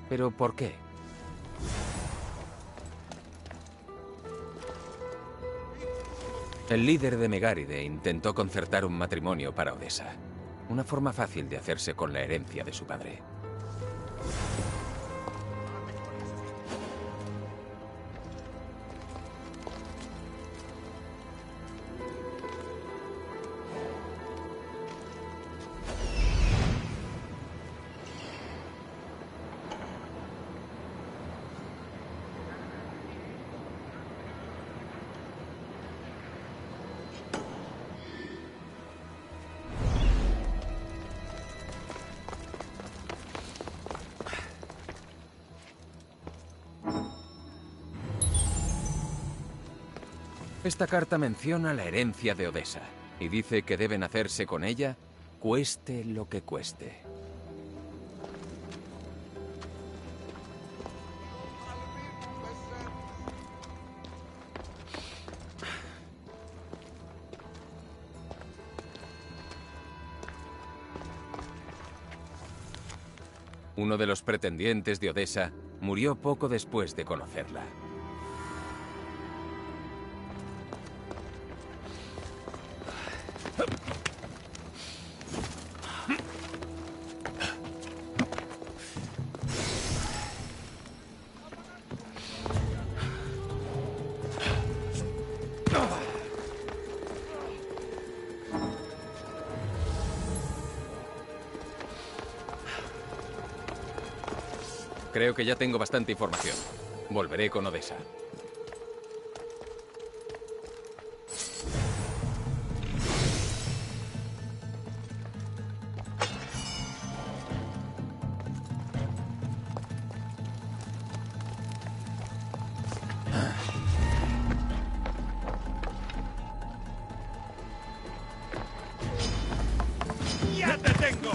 ¿Pero por qué? El líder de Megáride intentó concertar un matrimonio para Odessa. Una forma fácil de hacerse con la herencia de su padre. Esta carta menciona la herencia de Odessa y dice que deben hacerse con ella, cueste lo que cueste. Uno de los pretendientes de Odessa murió poco después de conocerla. Creo que ya tengo bastante información. Volveré con Odessa. ¡Ya te tengo!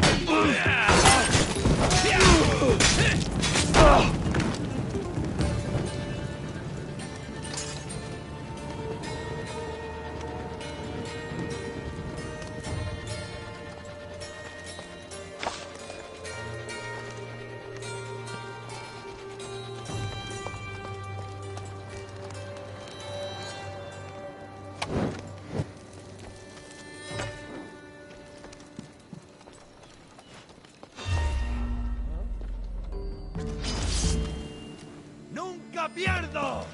¡Nunca pierdo!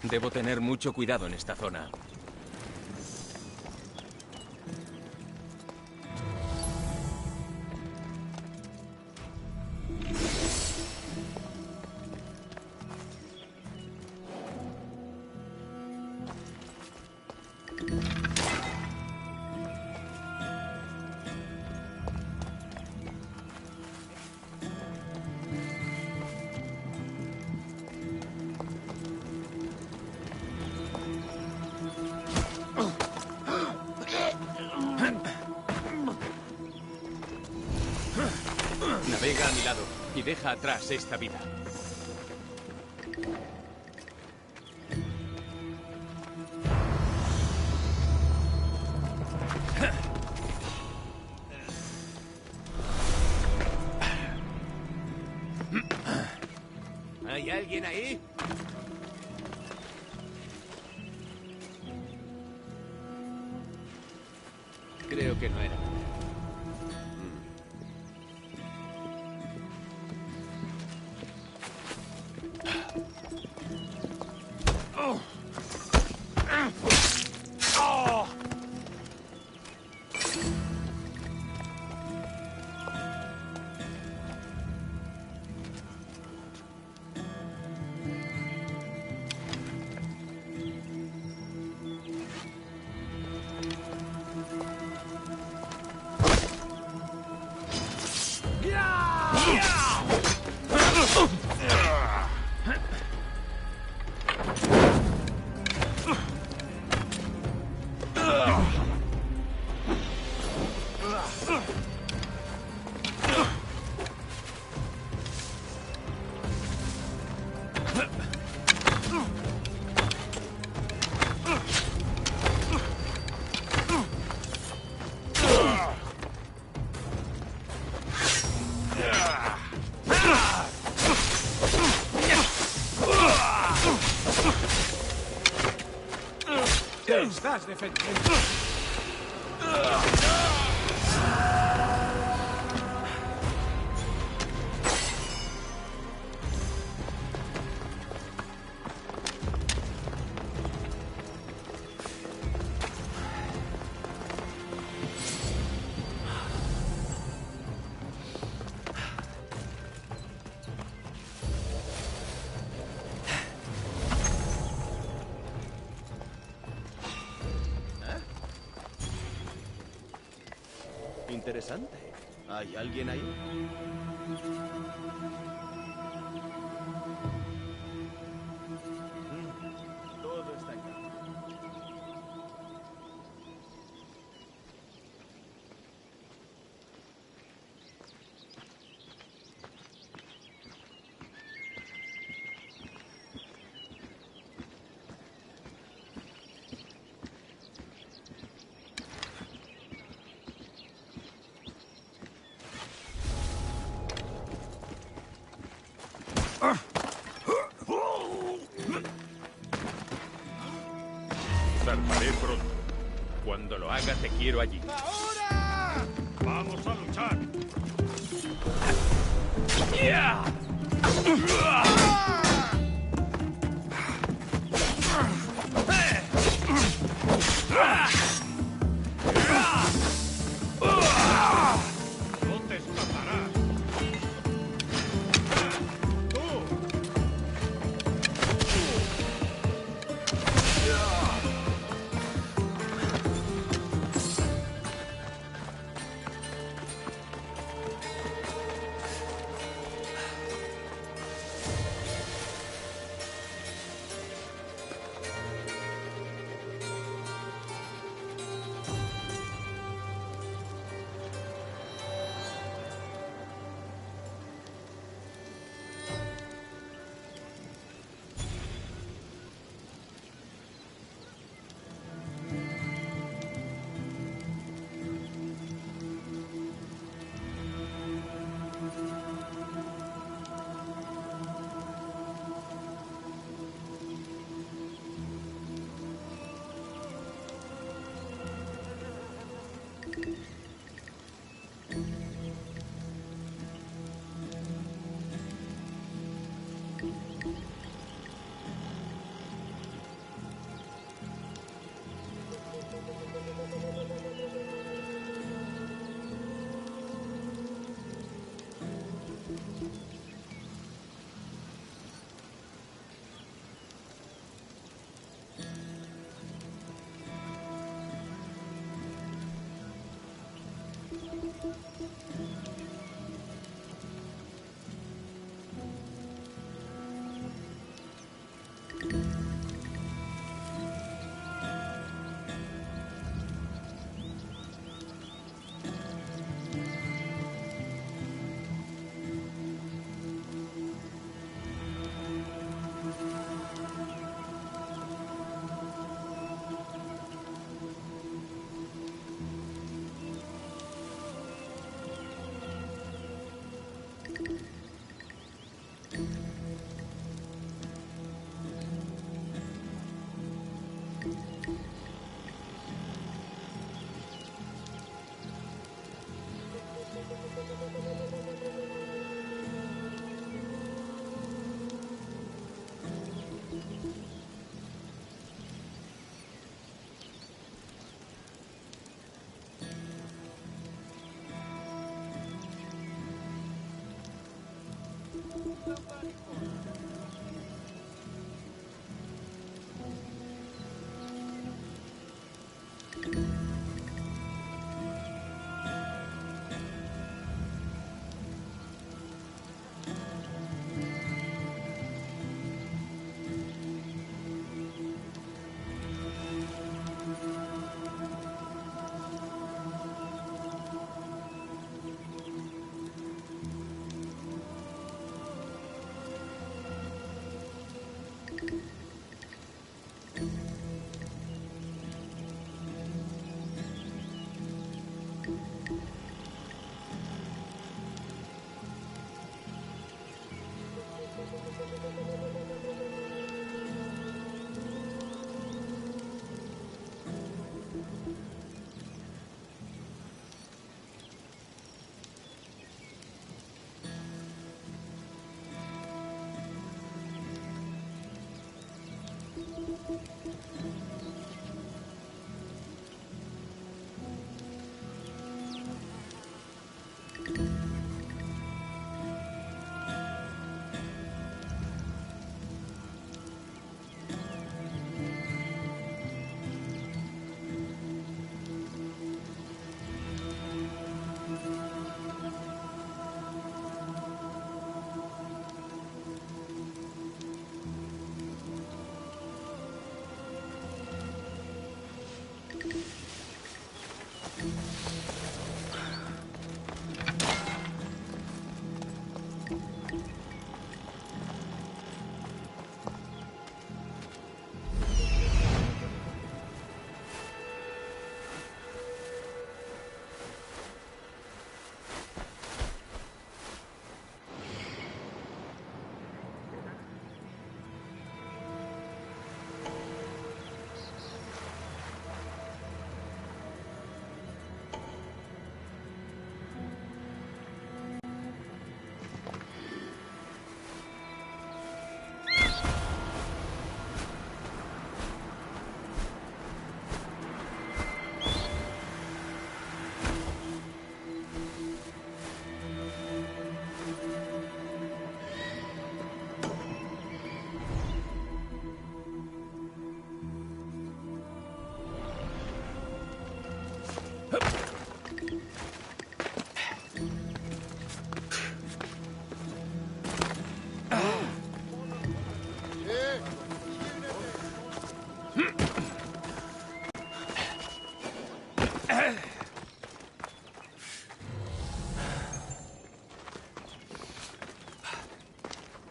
Debo tener mucho cuidado en esta zona. Navega a mi lado y deja atrás esta vida. ¿Hay alguien ahí? Creo que no era. Te estás defendiendo. Interesante. ¿Hay alguien ahí? Todo está en calma. Zarparé pronto. Cuando lo haga, te quiero allí. ¡Ahora! ¡Vamos a luchar! ¡No te escaparás!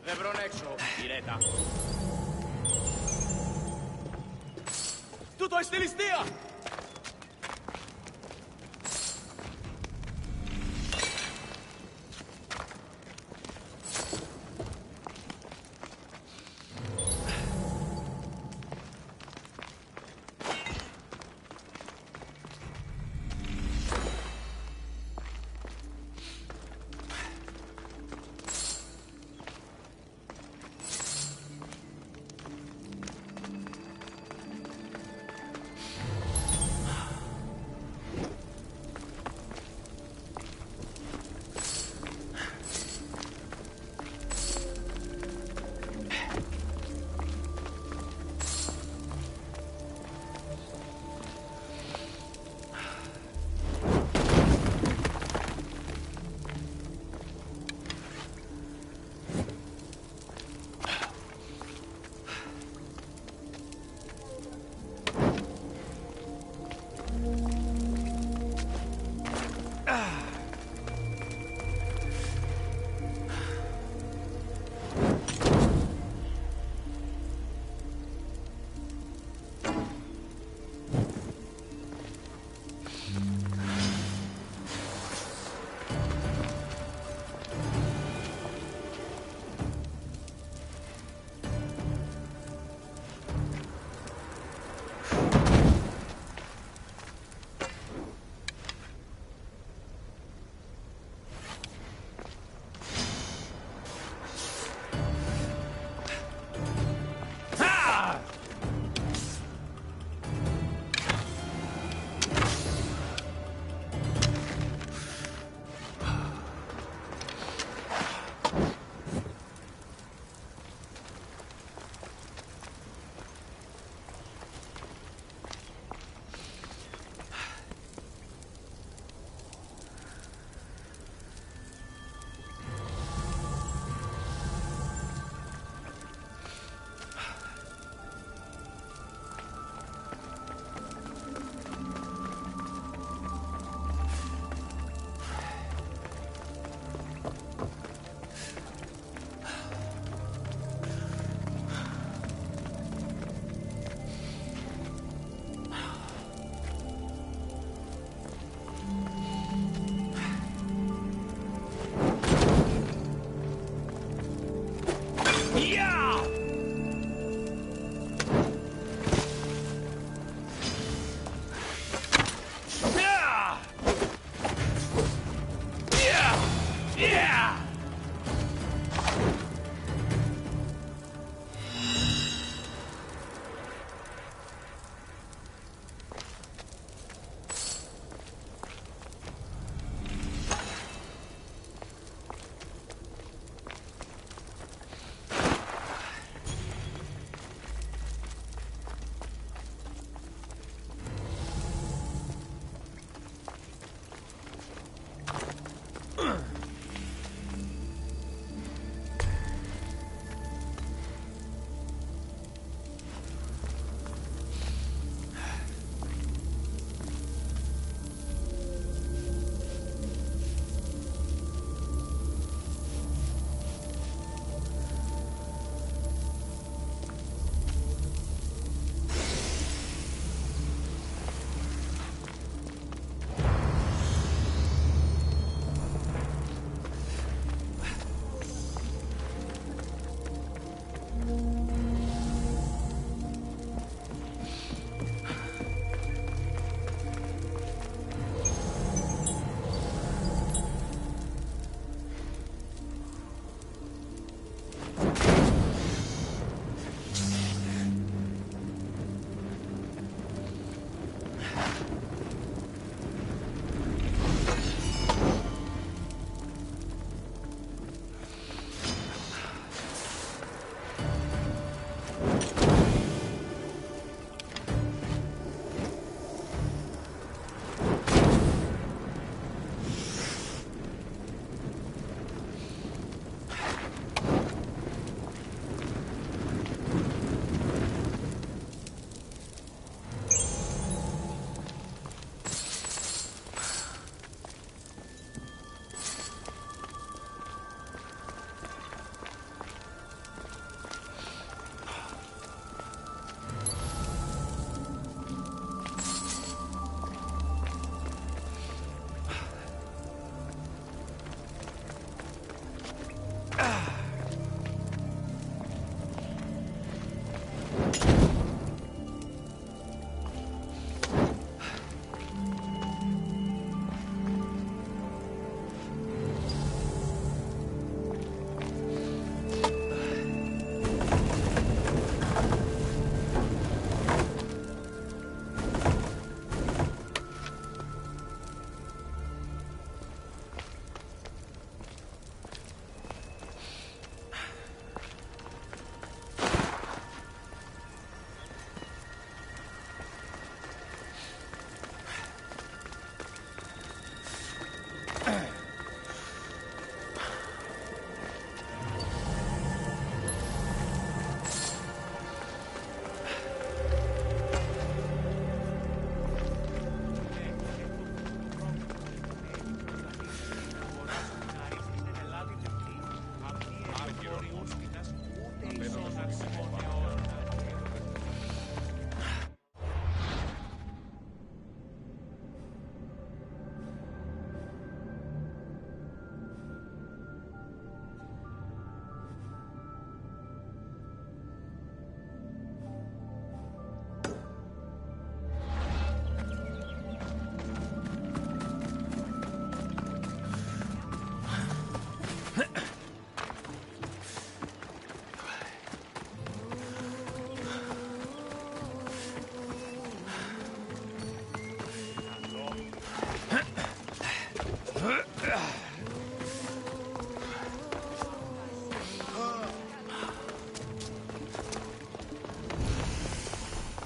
Rebronexo, direta. Tutto è stilistia!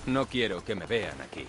No quiero que me vean aquí.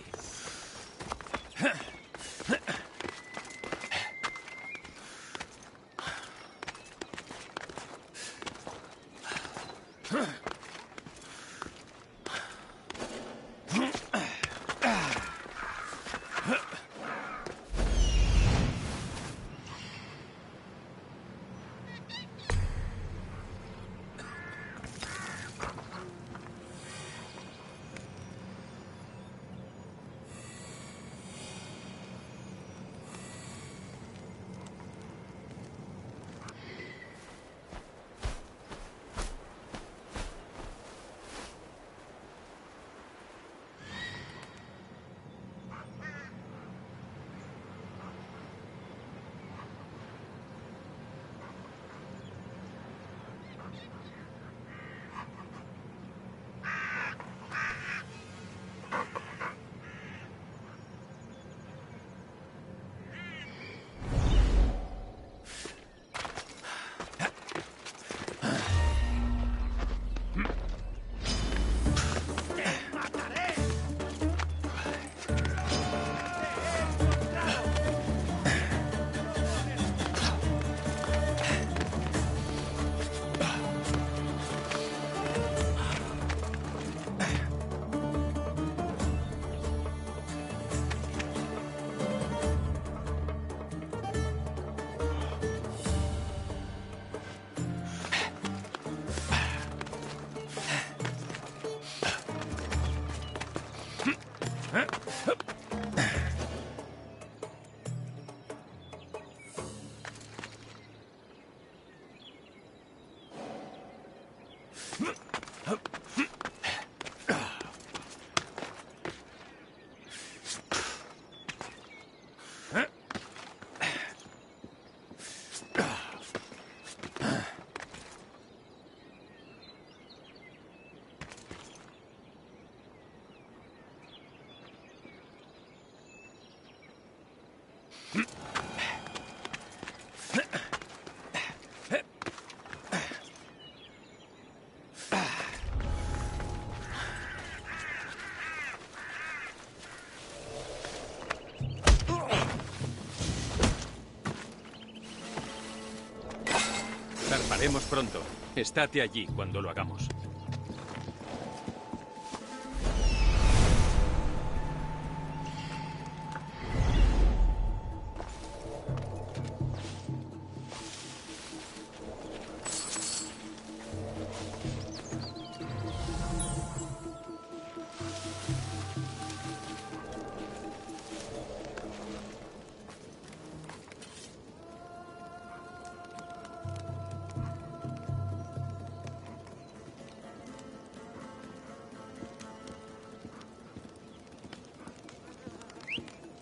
Zarparemos pronto. Estate allí cuando lo hagamos.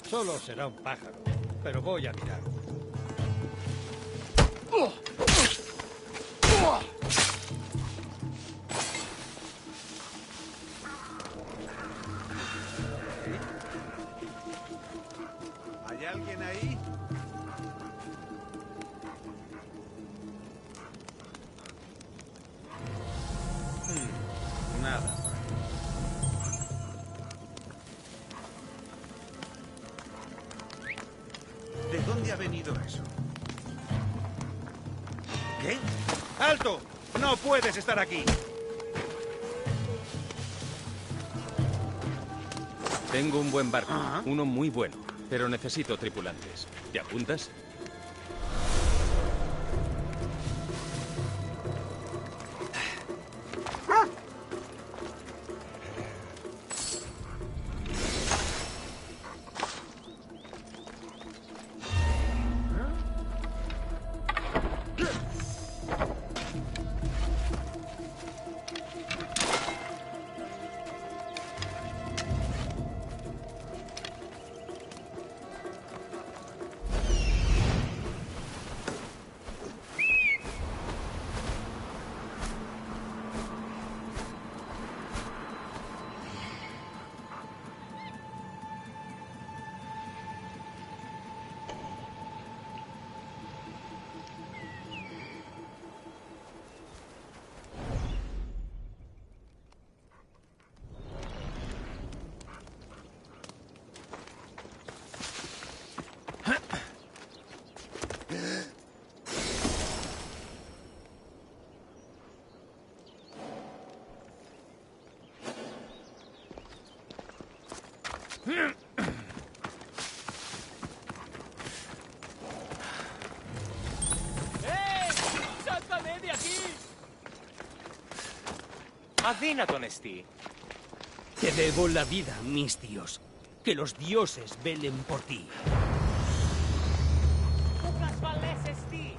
Solo será un pájaro, pero voy a mirar. ¿Hay alguien ahí? Nada. ¿De dónde ha venido eso? ¿Qué? ¡Alto! ¡No puedes estar aquí! Tengo un buen barco, uno muy bueno, pero necesito tripulantes. ¿Te apuntas? ¡Sácame de aquí! Αδύνατον εστί. Te debo la vida, Mistios. Que los dioses velen por ti. Ούκας βαλές εστί.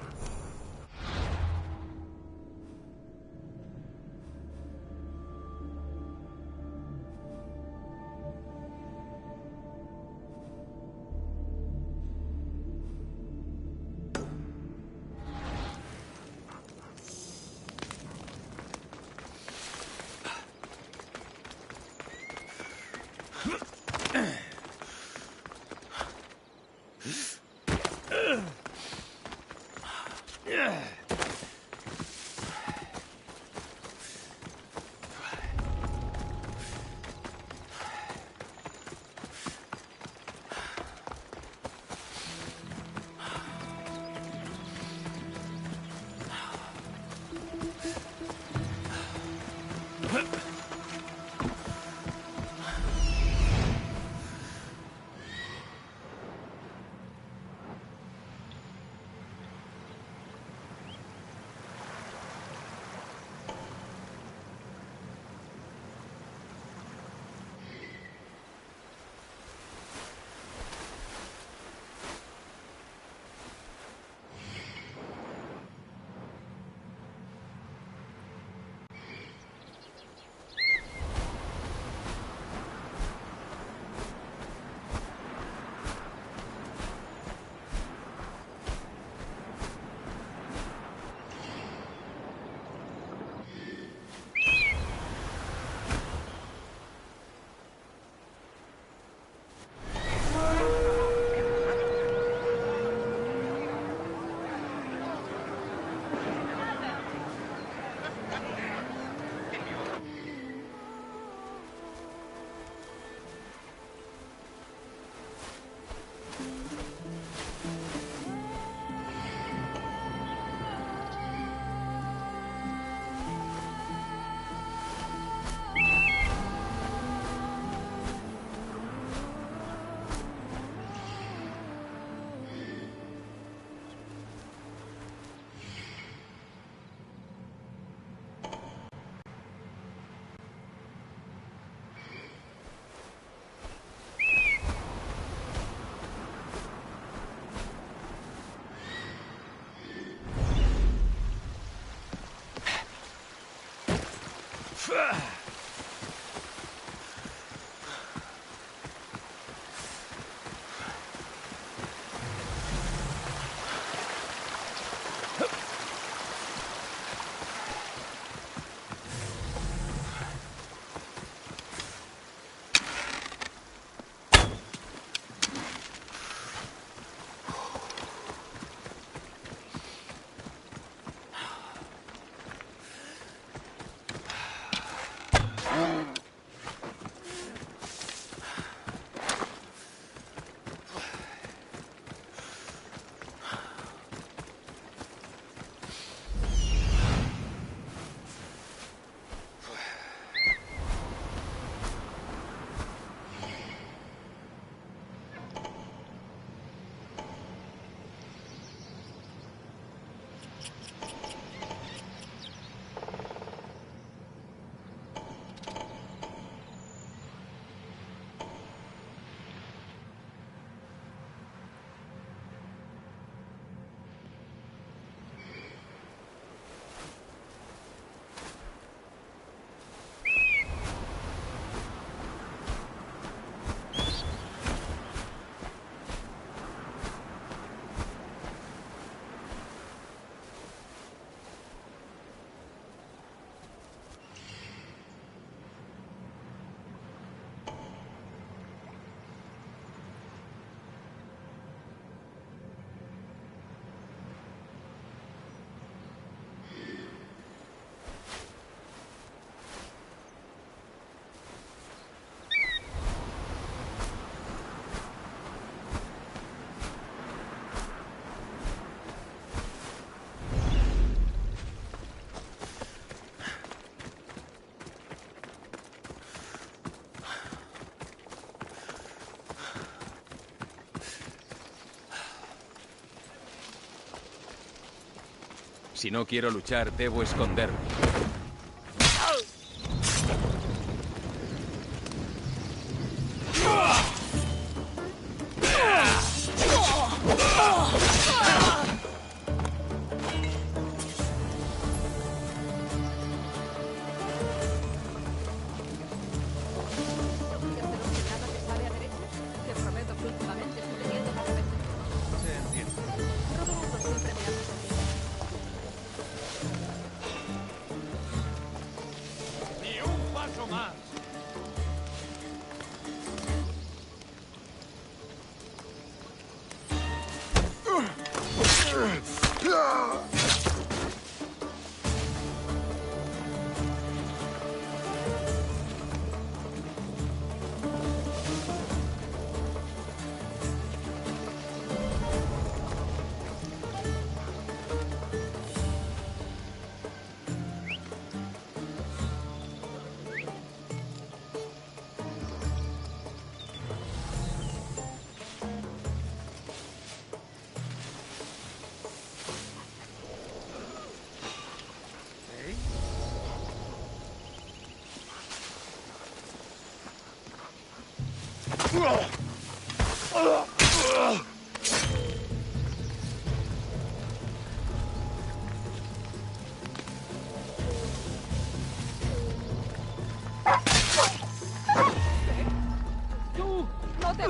Si no quiero luchar, debo esconderme. ¡Ni un paso más! ¡Tú! ¡No te...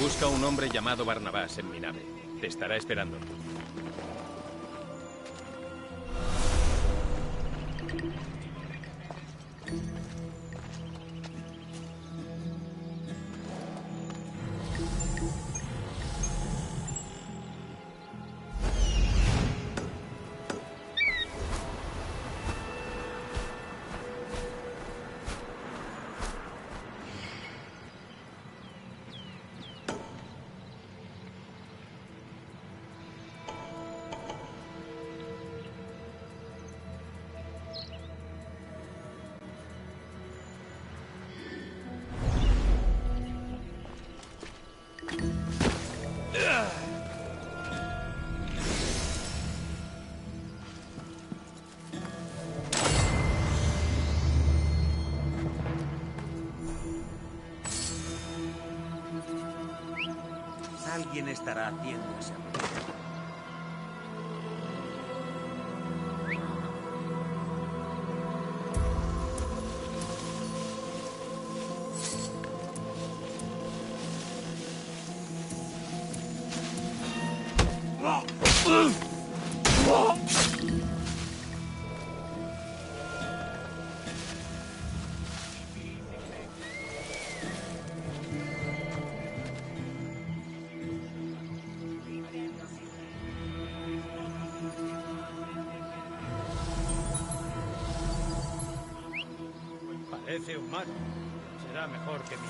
Busca un hombre llamado Barnabás en mi nave. Te estará esperando. Alguien estará haciendo ese ruido. Parece humano. Será mejor que mi...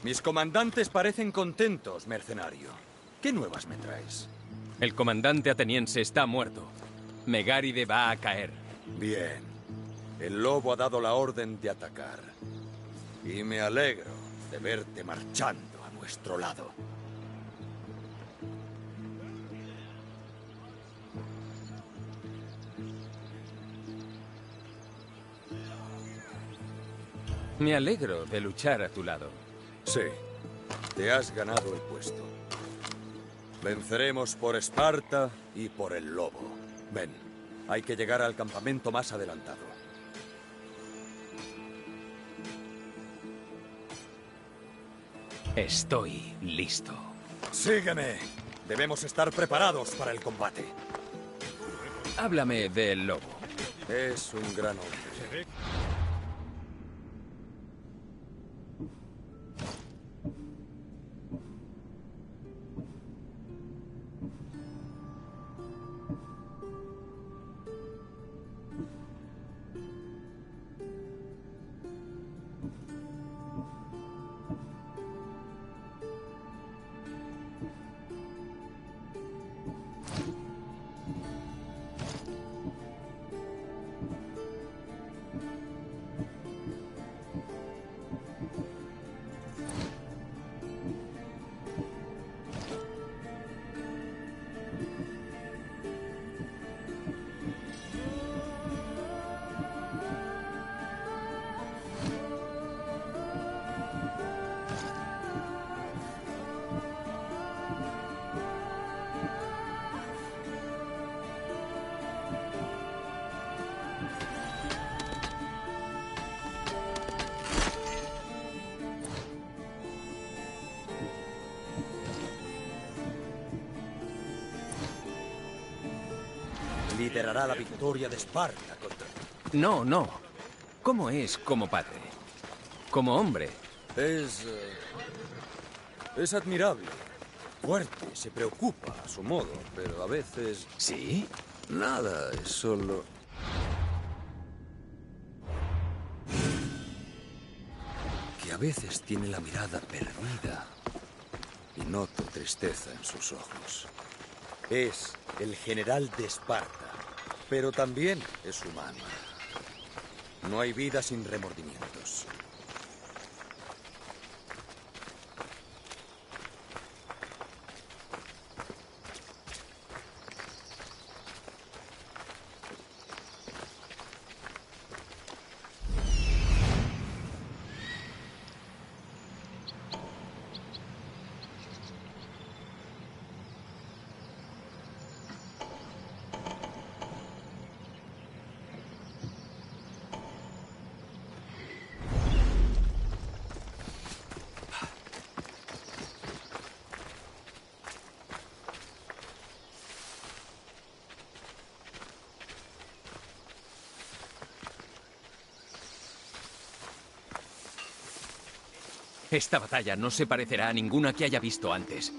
Mis comandantes parecen contentos, mercenario. ¿Qué nuevas me traes? El comandante ateniense está muerto. Megáride va a caer. Bien. El lobo ha dado la orden de atacar. Y me alegro de verte marchando a nuestro lado. Me alegro de luchar a tu lado. Sí, te has ganado el puesto. Venceremos por Esparta y por el lobo. Ven, hay que llegar al campamento más adelantado. Estoy listo. Sígueme. Debemos estar preparados para el combate. Háblame del lobo. Es un gran hombre. Liderará la victoria de Esparta contra... No, no. ¿Cómo es como padre? Como hombre. Es admirable. Fuerte, se preocupa a su modo, pero a veces... ¿Sí? Nada, es solo... Que a veces tiene la mirada perdida. Y noto tristeza en sus ojos. Es el general de Esparta, pero también es humano. No hay vida sin remordimientos. Esta batalla no se parecerá a ninguna que haya visto antes.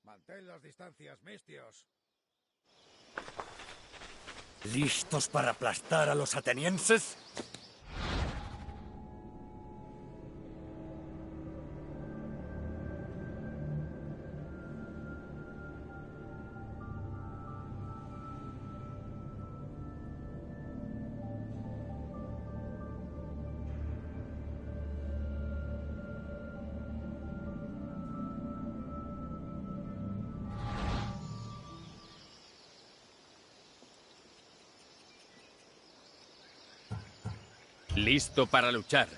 Mantén las distancias, Mistios. ¿Listos para aplastar a los atenienses? Listo para luchar.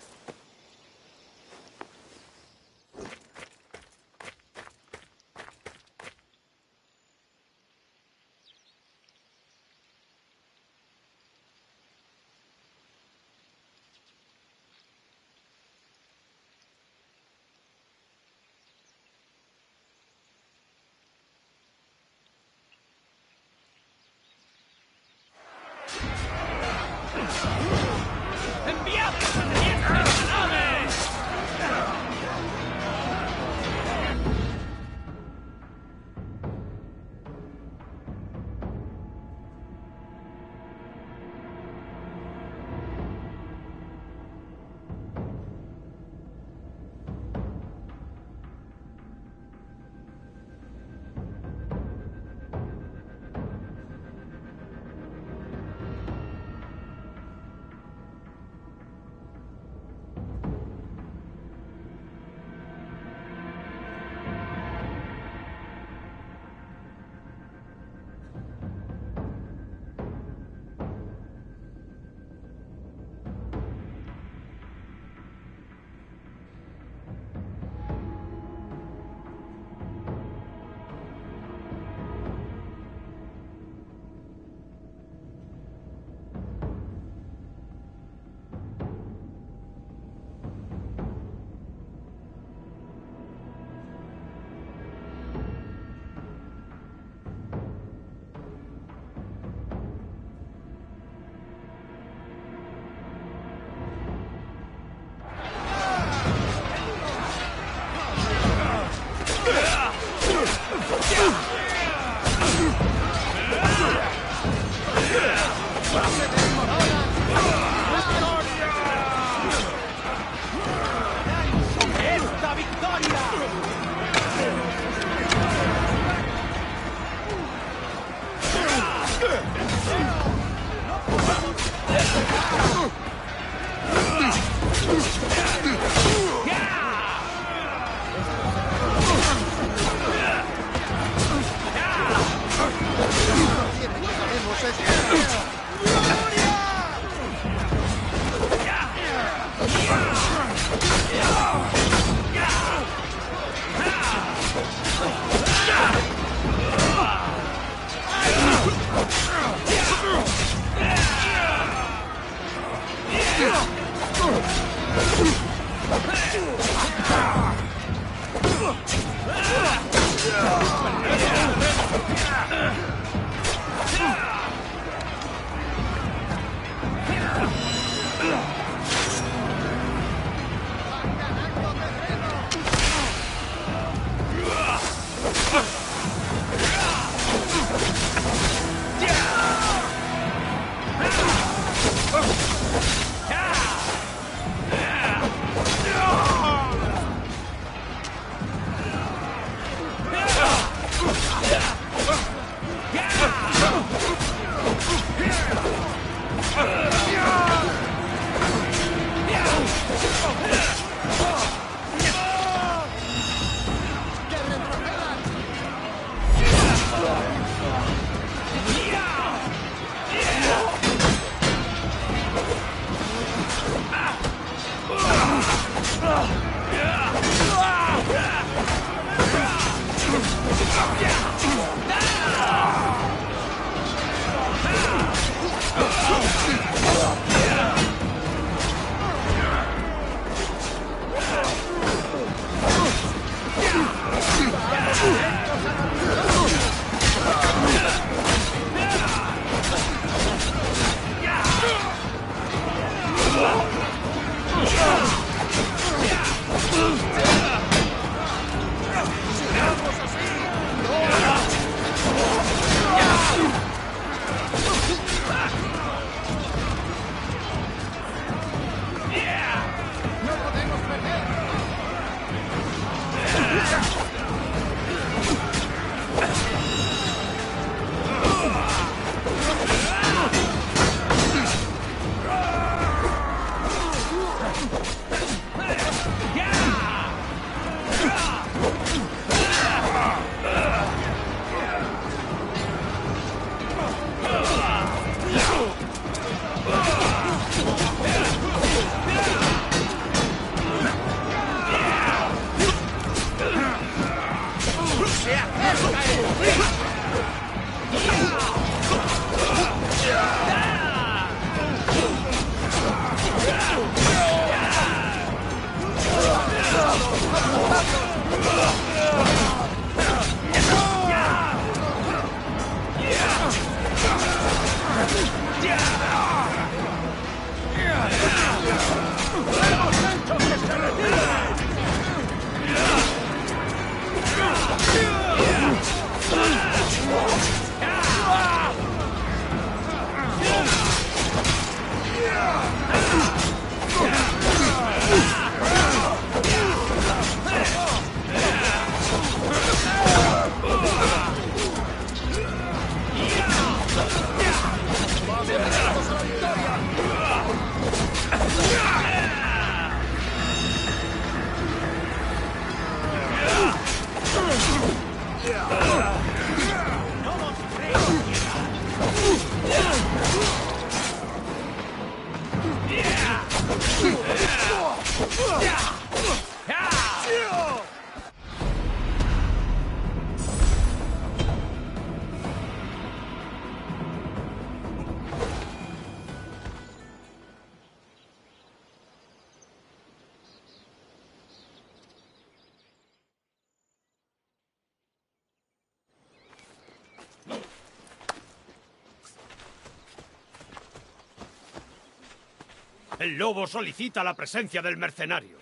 El lobo solicita la presencia del mercenario.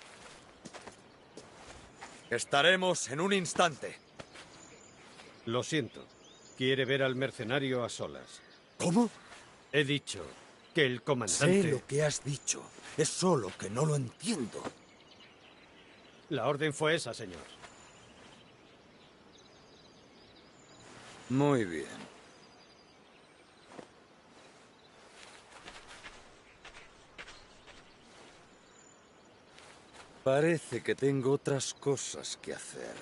Estaremos en un instante. Lo siento. Quiere ver al mercenario a solas. ¿Cómo? He dicho que el comandante... Sé lo que has dicho. Es solo que no lo entiendo. La orden fue esa, señor. Muy bien. Parece que tengo otras cosas que hacer.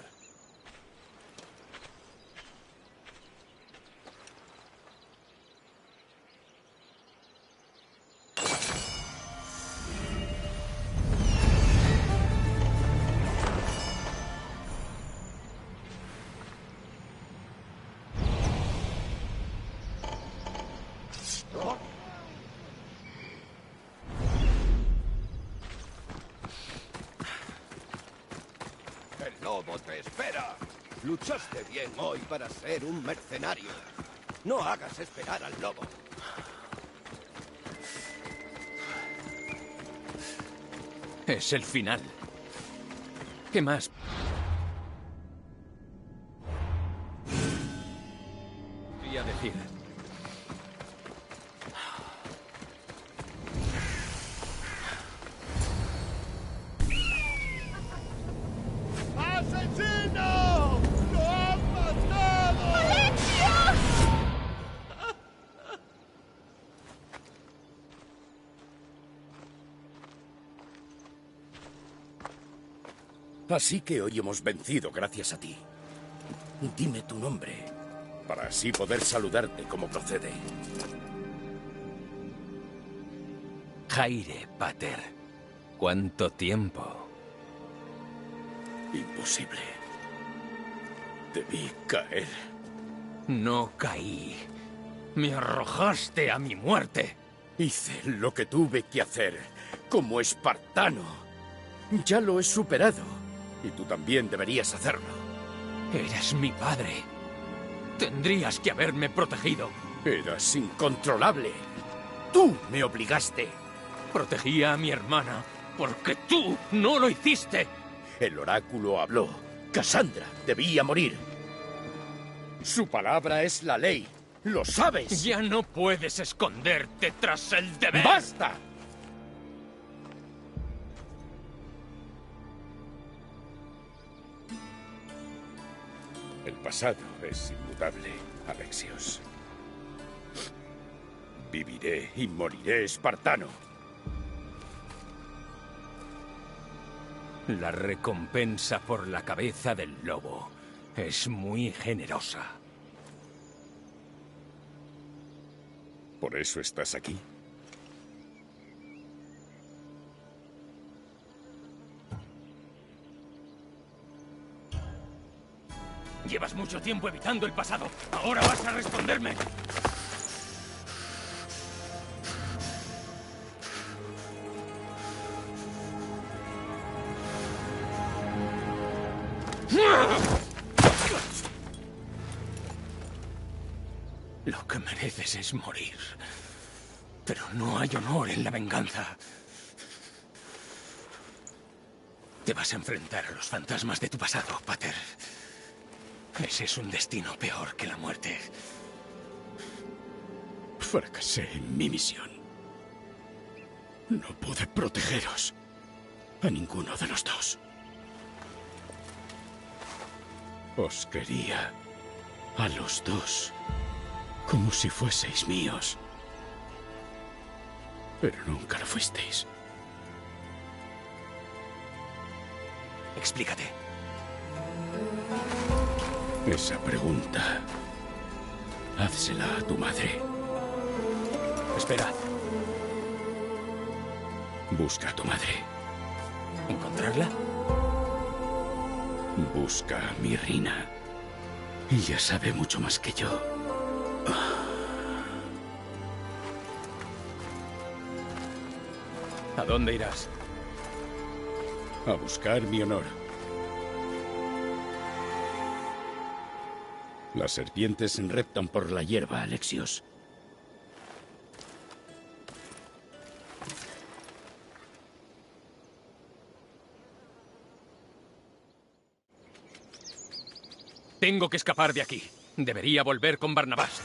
El lobo te espera. Luchaste bien hoy para ser un mercenario. No hagas esperar al lobo. Es el final. ¿Qué más? Quería decir. ¡Asesino! ¡Lo han matado! ¡Alexia! Así que hoy hemos vencido gracias a ti. Dime tu nombre, para así poder saludarte como procede. Jaire, pater. ¿Cuánto tiempo? Imposible. Debí caer. No caí. Me arrojaste a mi muerte. Hice lo que tuve que hacer, como espartano. Ya lo he superado. Y tú también deberías hacerlo. Eres mi padre. Tendrías que haberme protegido. Eras incontrolable. Tú me obligaste. Protegía a mi hermana porque tú no lo hiciste. El oráculo habló. Cassandra debía morir. Su palabra es la ley. ¿Lo sabes? Ya no puedes esconderte tras el deber. ¡Basta! El pasado es inmutable, Alexios. Viviré y moriré espartano. La recompensa por la cabeza del lobo es muy generosa. ¿Por eso estás aquí? Llevas mucho tiempo evitando el pasado. Ahora vas a responderme. Lo que mereces es morir. Pero no hay honor en la venganza. Te vas a enfrentar a los fantasmas de tu pasado, pater. Ese es un destino peor que la muerte. Fracasé en mi misión. No pude protegeros. A ninguno de los dos. Os quería a los dos. Como si fueseis míos. Pero nunca lo fuisteis. Explícate. Esa pregunta, házsela a tu madre. Espera. Busca a tu madre. ¿Encontrarla? Busca a mi Rina. Ella sabe mucho más que yo. ¿A dónde irás? A buscar mi honor. Las serpientes reptan por la hierba, Alexios. Tengo que escapar de aquí. Debería volver con Barnabás.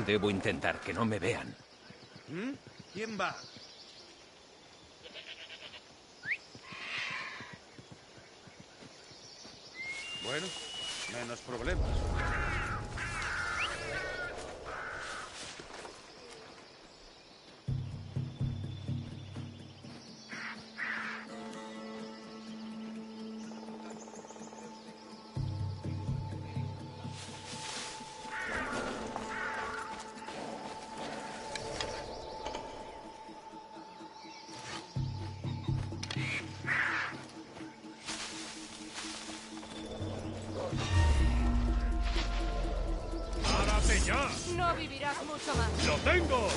Debo intentar que no me vean. ¿Quién va? Bueno, menos problemas. No vivirás mucho más. ¡Lo tengo!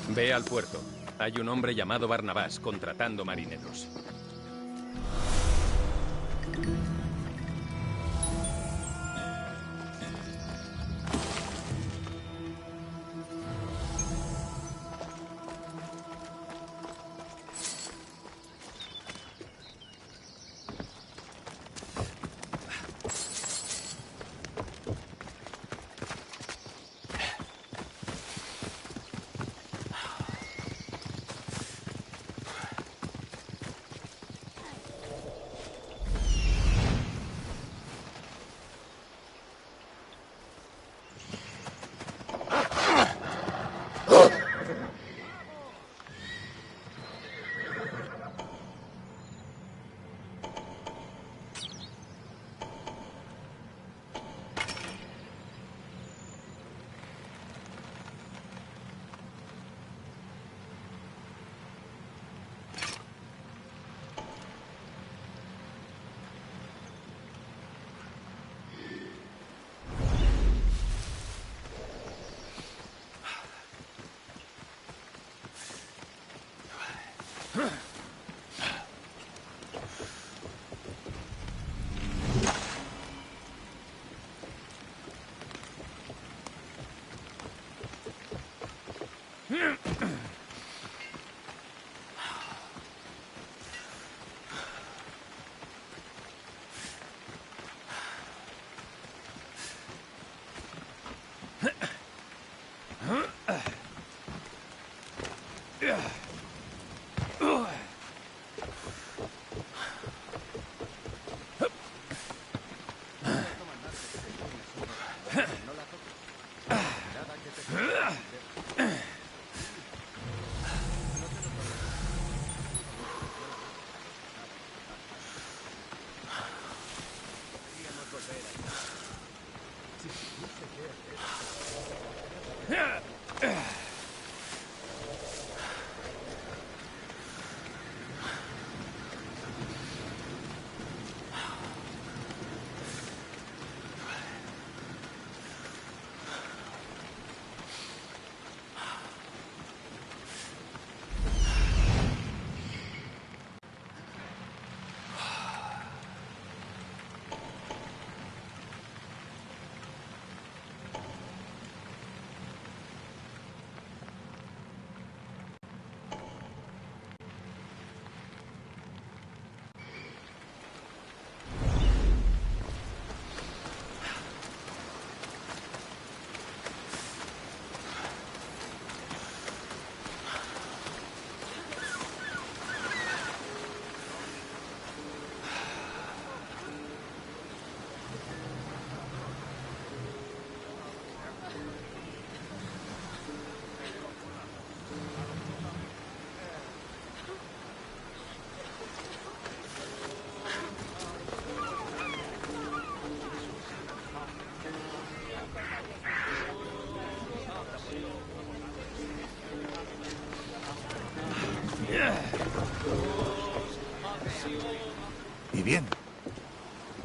Ve al puerto. Hay un hombre llamado Barnabás contratando marineros. ¿Y bien?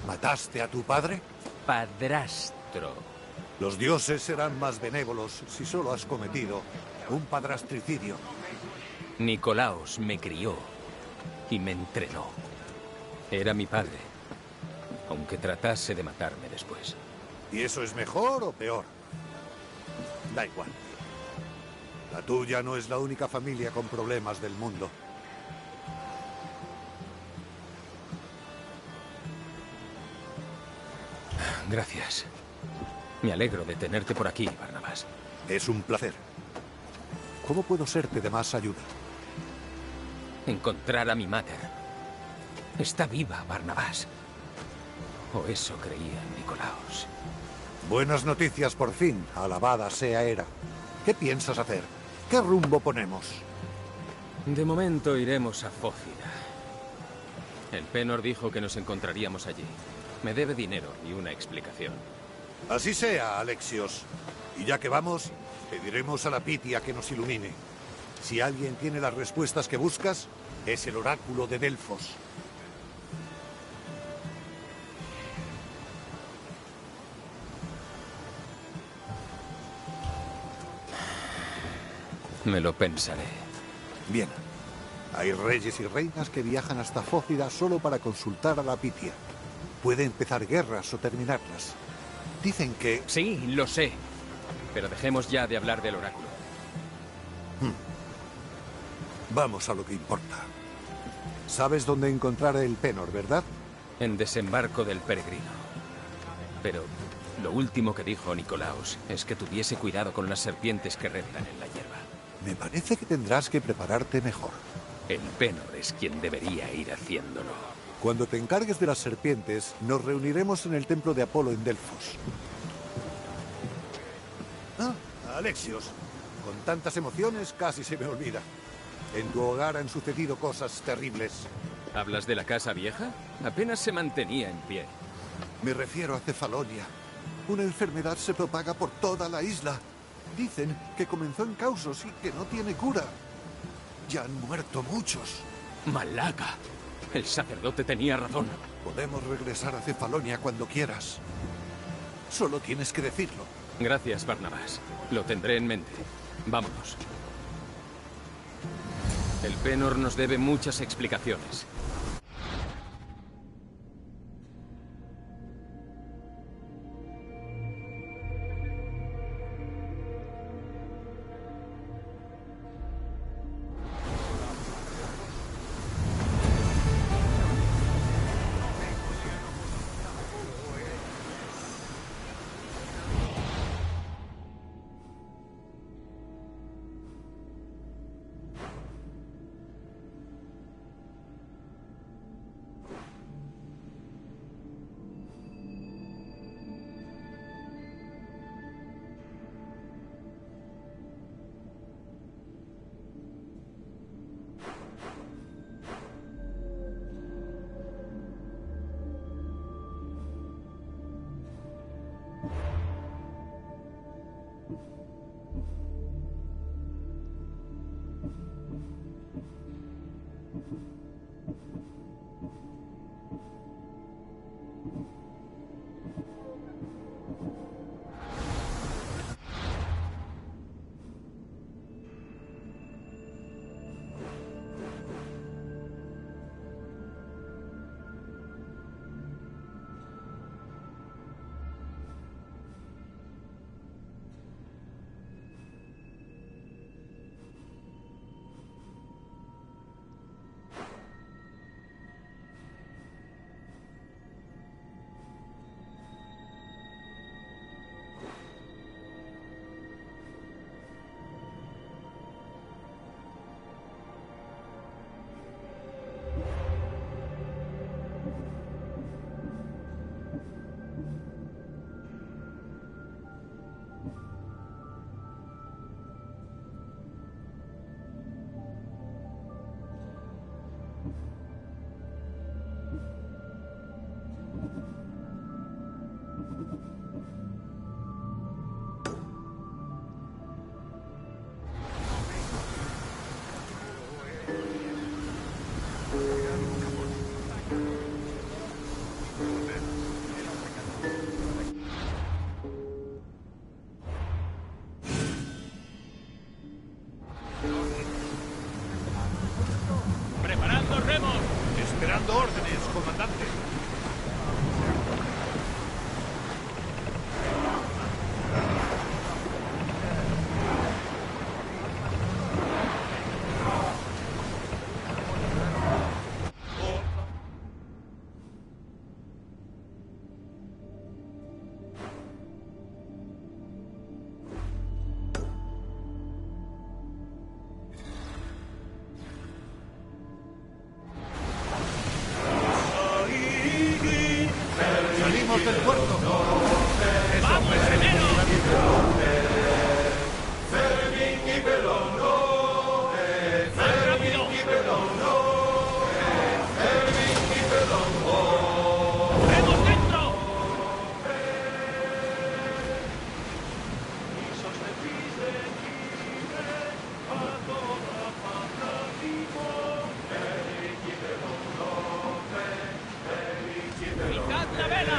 ¿Mataste a tu padre? Padrastro. Los dioses serán más benévolos si solo has cometido un padrastricidio. Nicolaos me crió y me entrenó. Era mi padre, aunque tratase de matarme después. ¿Y eso es mejor o peor? Da igual. La tuya no es la única familia con problemas del mundo. Gracias. Me alegro de tenerte por aquí, Barnabás. Es un placer. ¿Cómo puedo serte de más ayuda? Encontrar a mi mater. Está viva, Barnabás. O eso creía Nicolaos. Buenas noticias por fin, alabada sea Hera. ¿Qué piensas hacer? ¿Qué rumbo ponemos? De momento iremos a Fócida. El Penor dijo que nos encontraríamos allí. Me debe dinero y una explicación. Así sea, Alexios. Y ya que vamos, pediremos a la Pitia que nos ilumine. Si alguien tiene las respuestas que buscas, es el oráculo de Delfos. Me lo pensaré. Bien. Hay reyes y reinas que viajan hasta Fócida solo para consultar a la Pitia. Puede empezar guerras o terminarlas. Dicen que... Sí, lo sé. Pero dejemos ya de hablar del oráculo. Vamos a lo que importa. Sabes dónde encontrar el Penor, ¿verdad? En Desembarco del Peregrino. Pero lo último que dijo Nicolaos es que tuviese cuidado con las serpientes que reptan en la hierba. Me parece que tendrás que prepararte mejor. El Penor es quien debería ir haciéndolo. Cuando te encargues de las serpientes, nos reuniremos en el templo de Apolo en Delfos. Ah, Alexios. Con tantas emociones casi se me olvida. En tu hogar han sucedido cosas terribles. ¿Hablas de la casa vieja? Apenas se mantenía en pie. Me refiero a Cefalonia. Una enfermedad se propaga por toda la isla. Dicen que comenzó en Causos y que no tiene cura. Ya han muerto muchos. ¡Malaca! El sacerdote tenía razón. Podemos regresar a Cefalonia cuando quieras. Solo tienes que decirlo. Gracias, Barnabás. Lo tendré en mente. Vámonos. El Penor nos debe muchas explicaciones. Esperando órdenes, comandante. Salimos del puerto. ¡Vamos, primero! ¡Picad la vela!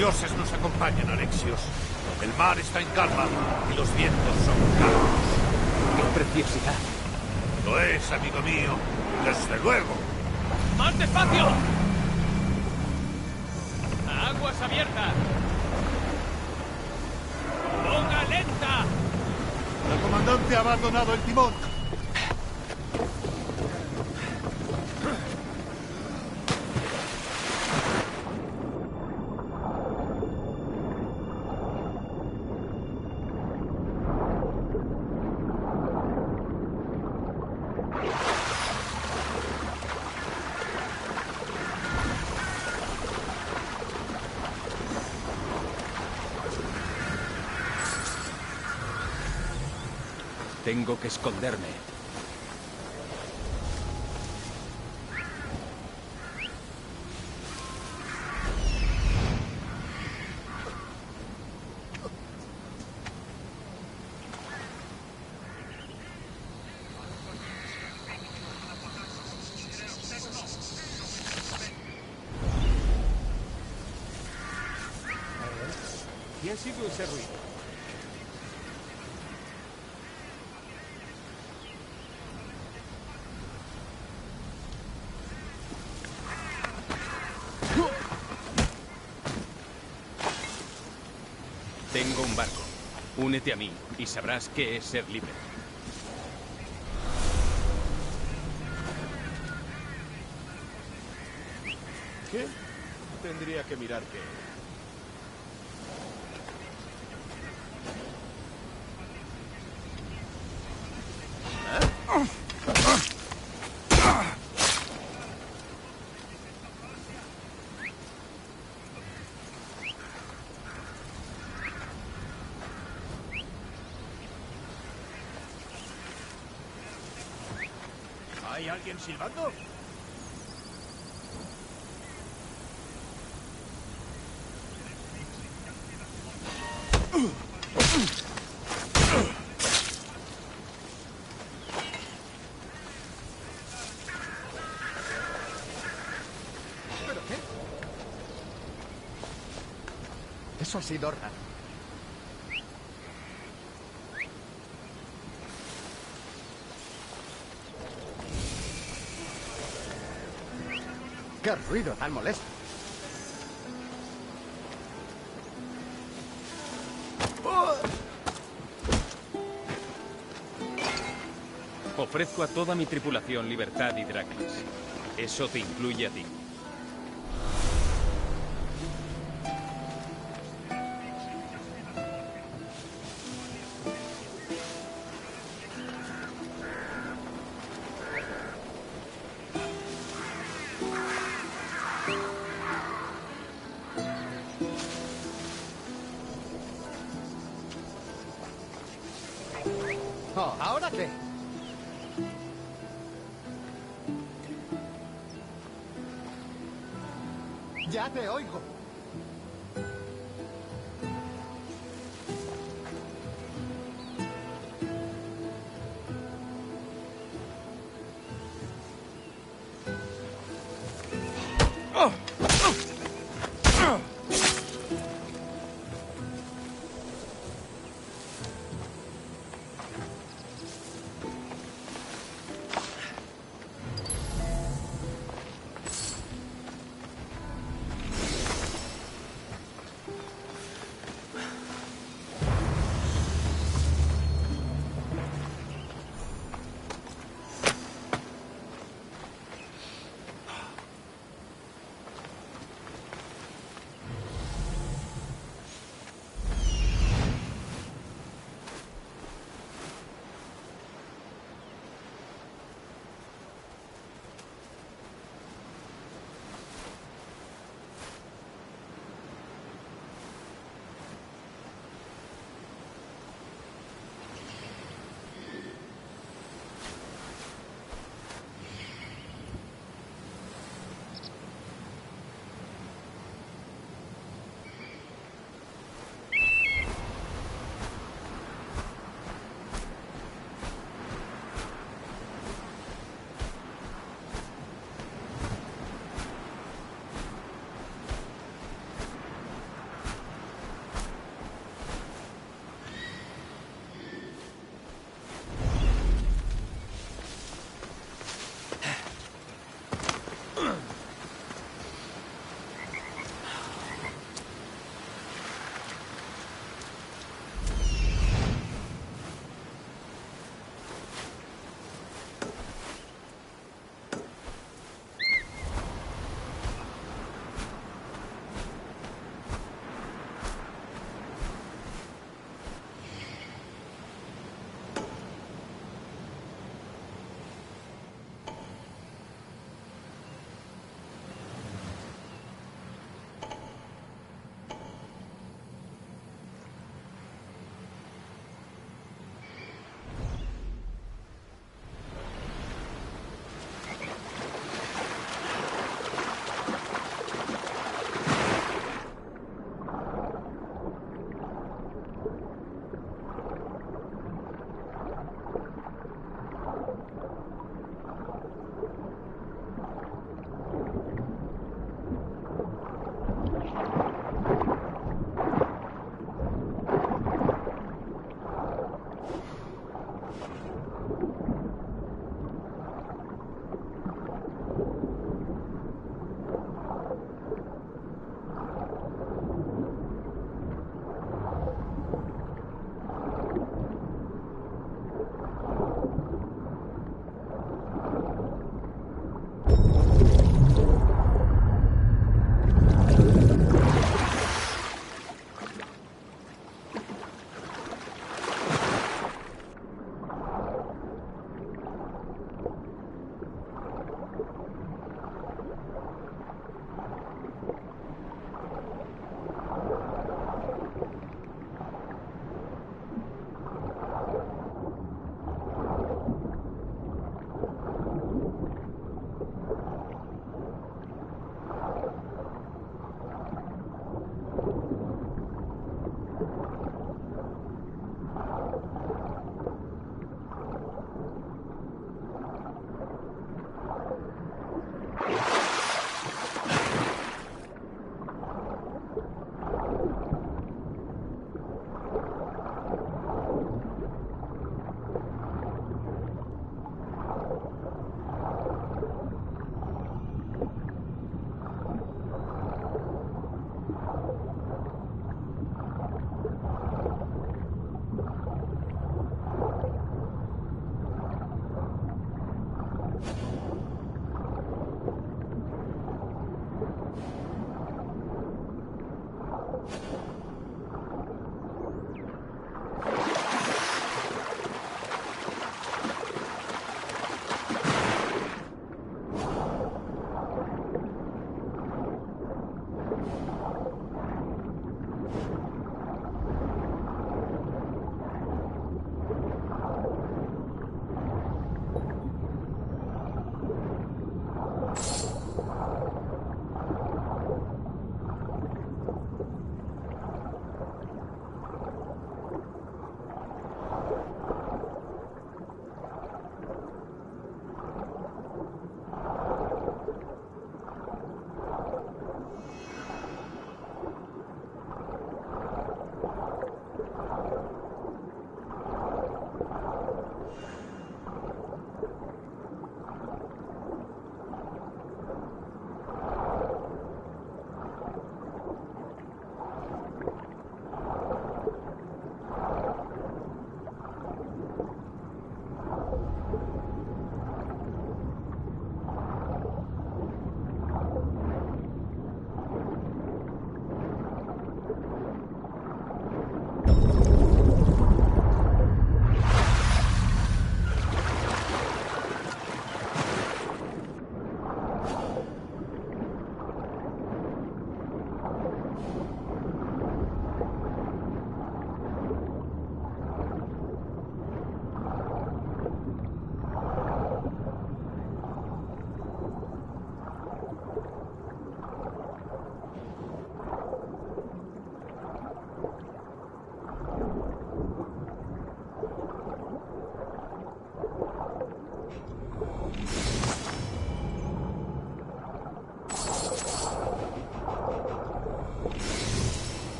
dioses nos acompañan, Alexios. El mar está en calma y los vientos son calmos. ¡Qué preciosidad! Lo es, amigo mío. Desde luego. ¡Más despacio! ¡Aguas abiertas! ¡Boga lenta! El comandante ha abandonado el timón. Tengo que esconderme. ¿Qué ha sido ese ruido? Tengo un barco. Únete a mí y sabrás qué es ser libre. ¿Qué? Tendría que mirar qué. ¿Hay alguien silbando? ¿Pero qué? Eso ha sido raro. ¡Qué ruido tan molesto! Ofrezco a toda mi tripulación libertad y dracmas. Eso te incluye a ti. Oh, ¿ahora qué? Ya te oigo.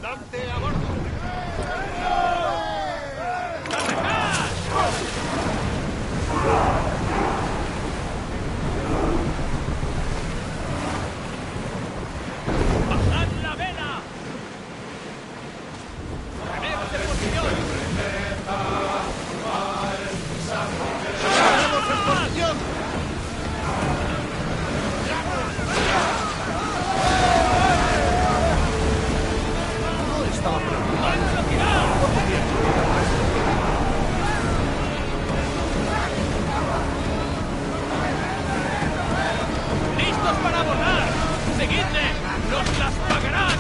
¡Comandante, a bordo! ¡Bajad la vela! ¡Rememos de posición! ¡Rememos en posición! No estaba ¡Listos para abordar! ¡Seguidme! ¡Nos las pagarán!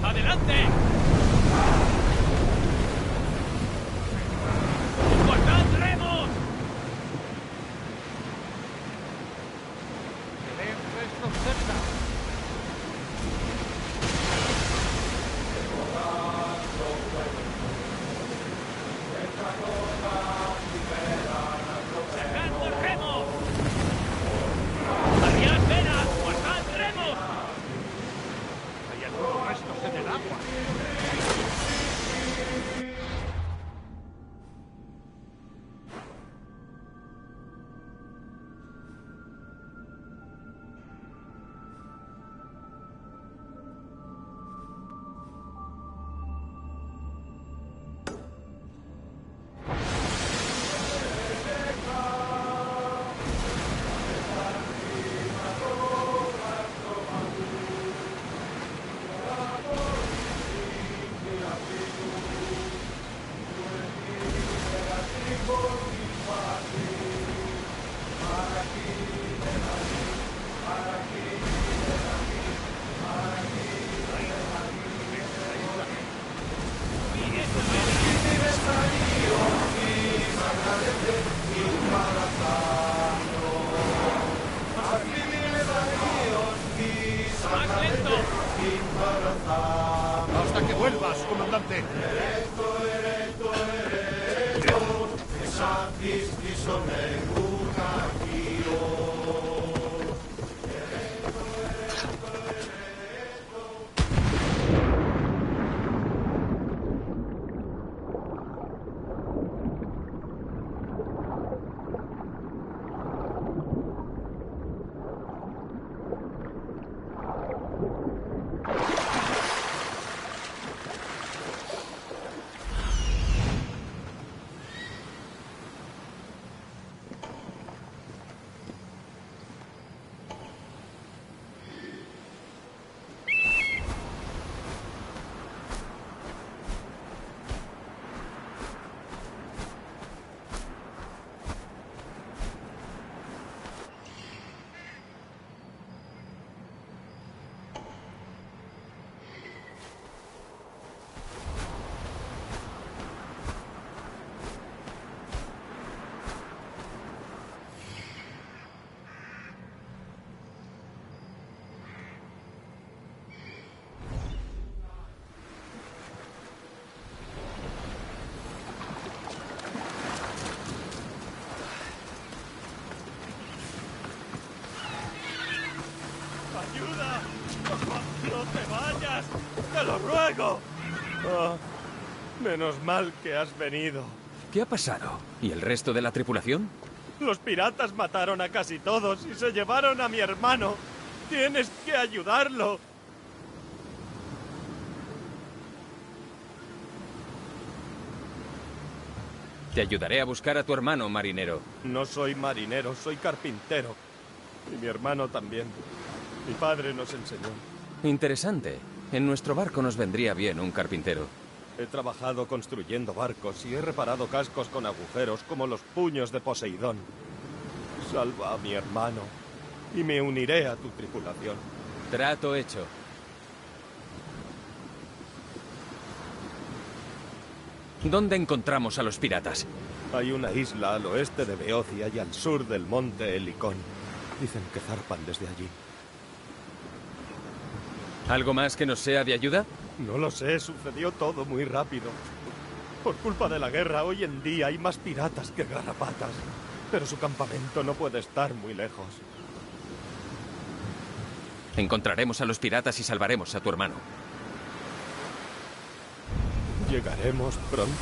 ¡Adelante! ¡Guardad remos! ¡Ven restos cerca! ¡Sacad los remos! ¡Arriad velas! ¡Guardad remos! Hay algunos restos en el agua. ¡Más lento! Hasta que vuelvas, comandante. ¡Ayuda! ¡No te vayas! ¡Te lo ruego! Menos mal que has venido. ¿Qué ha pasado? ¿Y el resto de la tripulación? Los piratas mataron a casi todos y se llevaron a mi hermano. Tienes que ayudarlo. Te ayudaré a buscar a tu hermano, marinero. No soy marinero, soy carpintero. Y mi hermano también. Mi padre nos enseñó. Interesante. En nuestro barco nos vendría bien un carpintero. He trabajado construyendo barcos y he reparado cascos con agujeros como los puños de Poseidón. Salva a mi hermano y me uniré a tu tripulación. Trato hecho. ¿Dónde encontramos a los piratas? Hay una isla al oeste de Beocia y al sur del monte Helicón. Dicen que zarpan desde allí. ¿Algo más que nos sea de ayuda? No lo sé, sucedió todo muy rápido. Por culpa de la guerra, hoy en día hay más piratas que garrapatas. Pero su campamento no puede estar muy lejos. Encontraremos a los piratas y salvaremos a tu hermano. ¿Llegaremos pronto?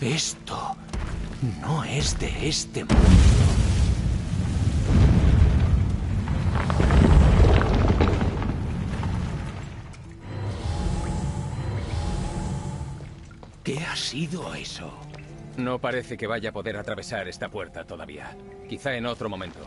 Esto no es de este mundo. ¿Qué ha sido eso? No parece que vaya a poder atravesar esta puerta todavía. Quizá en otro momento.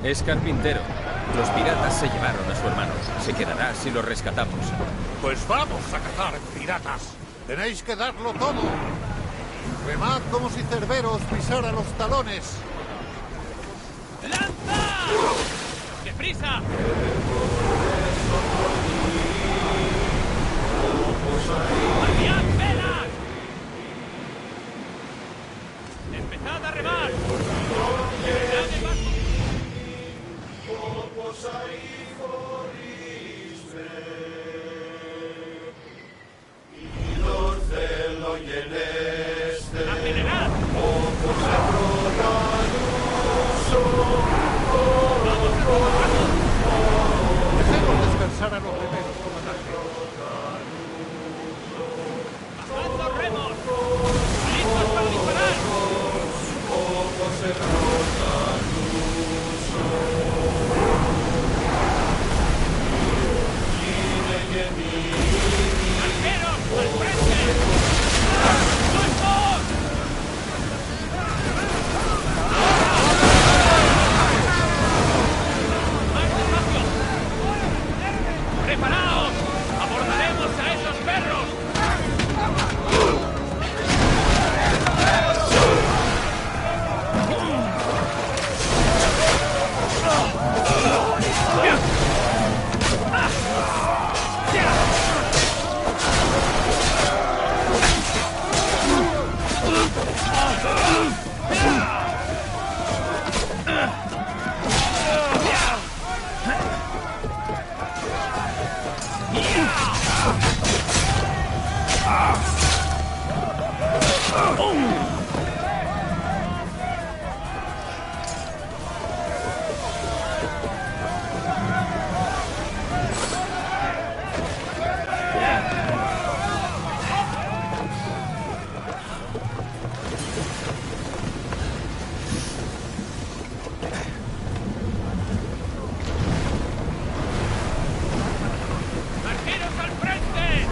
Es carpintero. Los piratas se llevaron a su hermano. Se quedará si lo rescatamos. Pues vamos a cazar piratas. Tenéis que darlo todo. Remad como si Cerbero os pisara los talones. ¡Lanza! ¡Deprisa! ¡Guardián, velas! ¡Empezad a remar! ¡Tirad el barco! ¡Acelerad! Dejemos descansar a los remeros, comandante. ¡Bajad los remos! ¡Listos para disparar! ¡Arqueros, al frente! ¡Muertos! ¡Más despacio! ¡Preparaos! ¡Abordaremos a esos perros! ¡Arqueros al frente!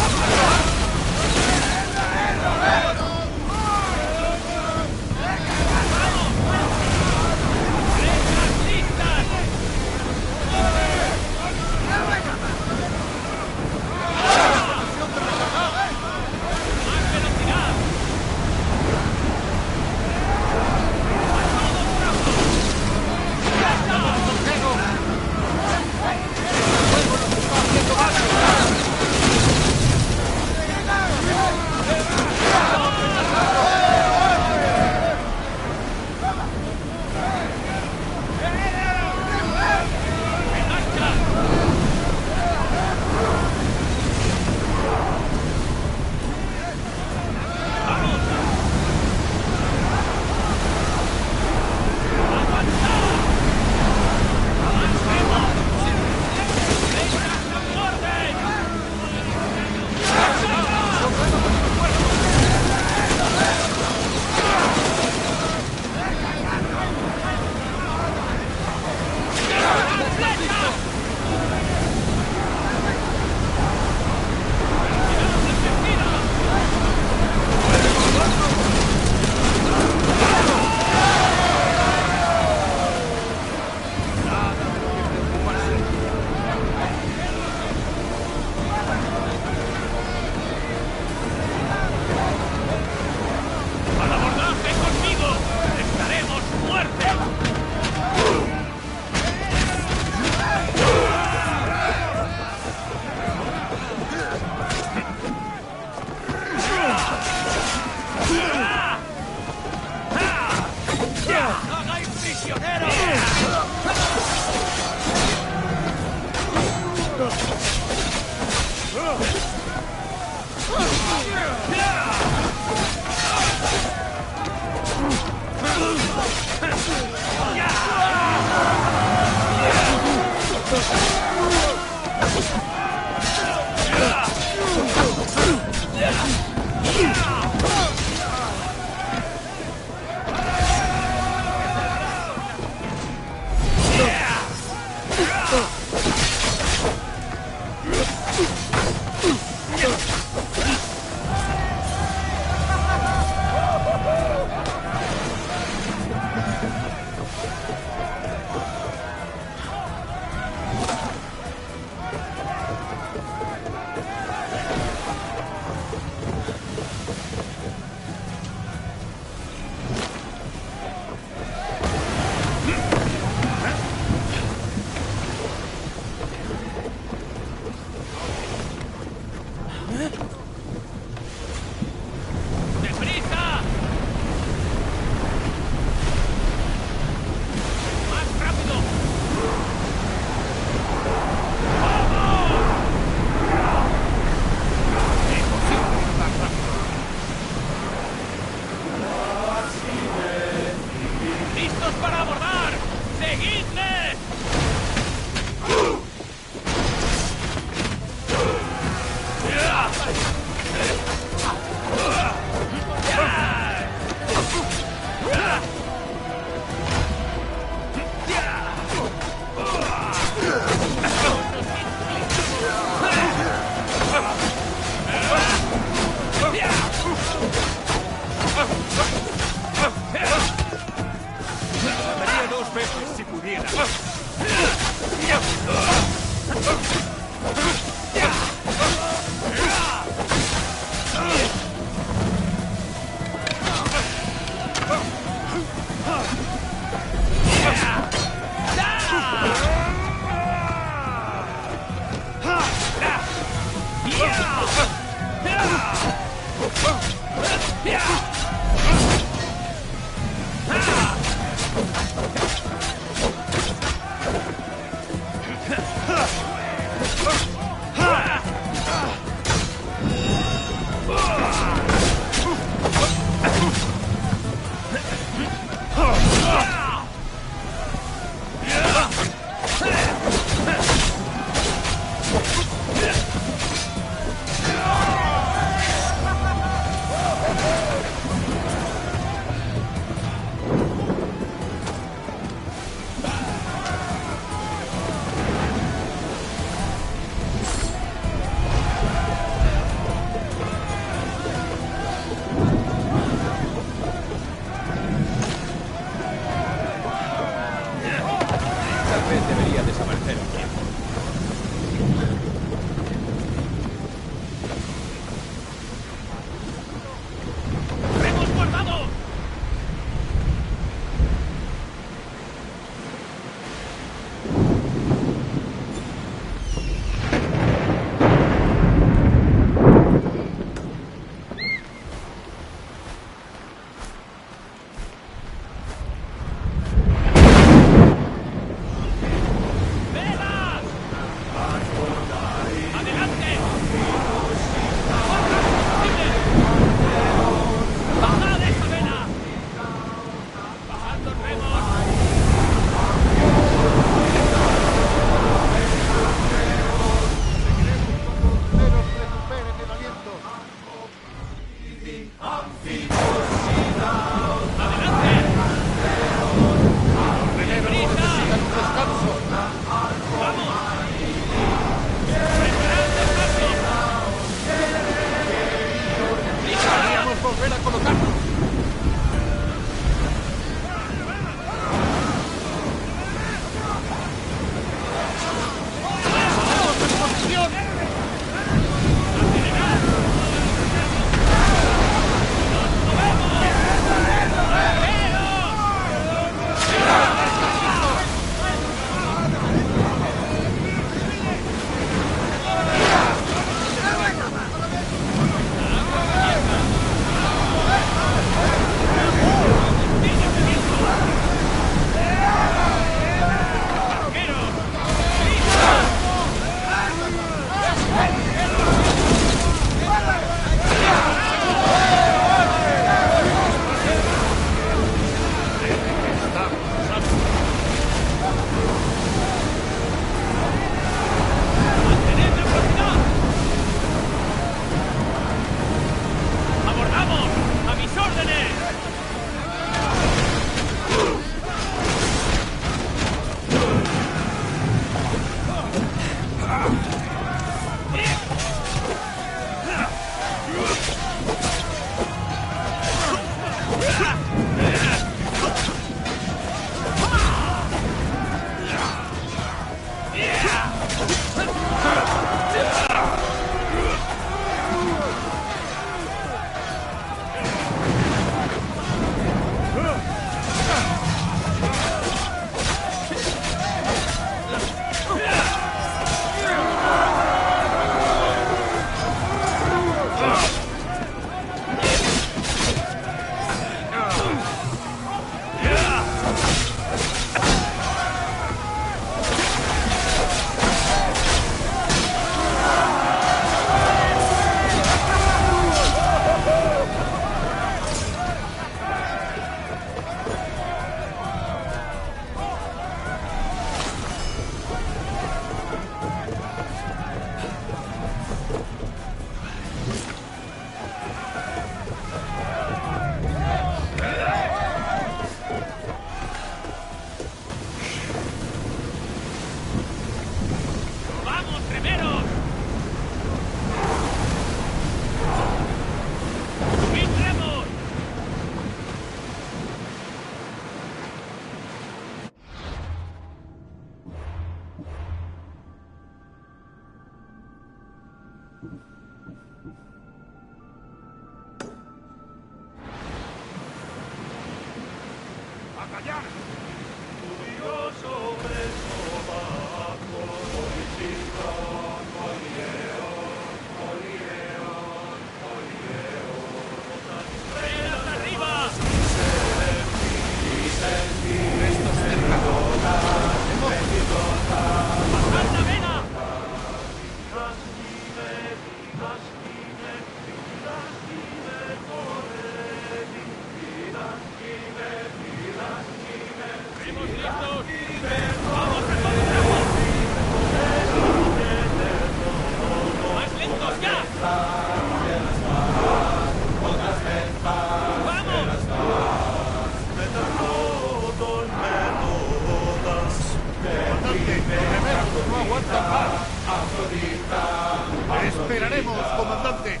Esperaremos, comandante.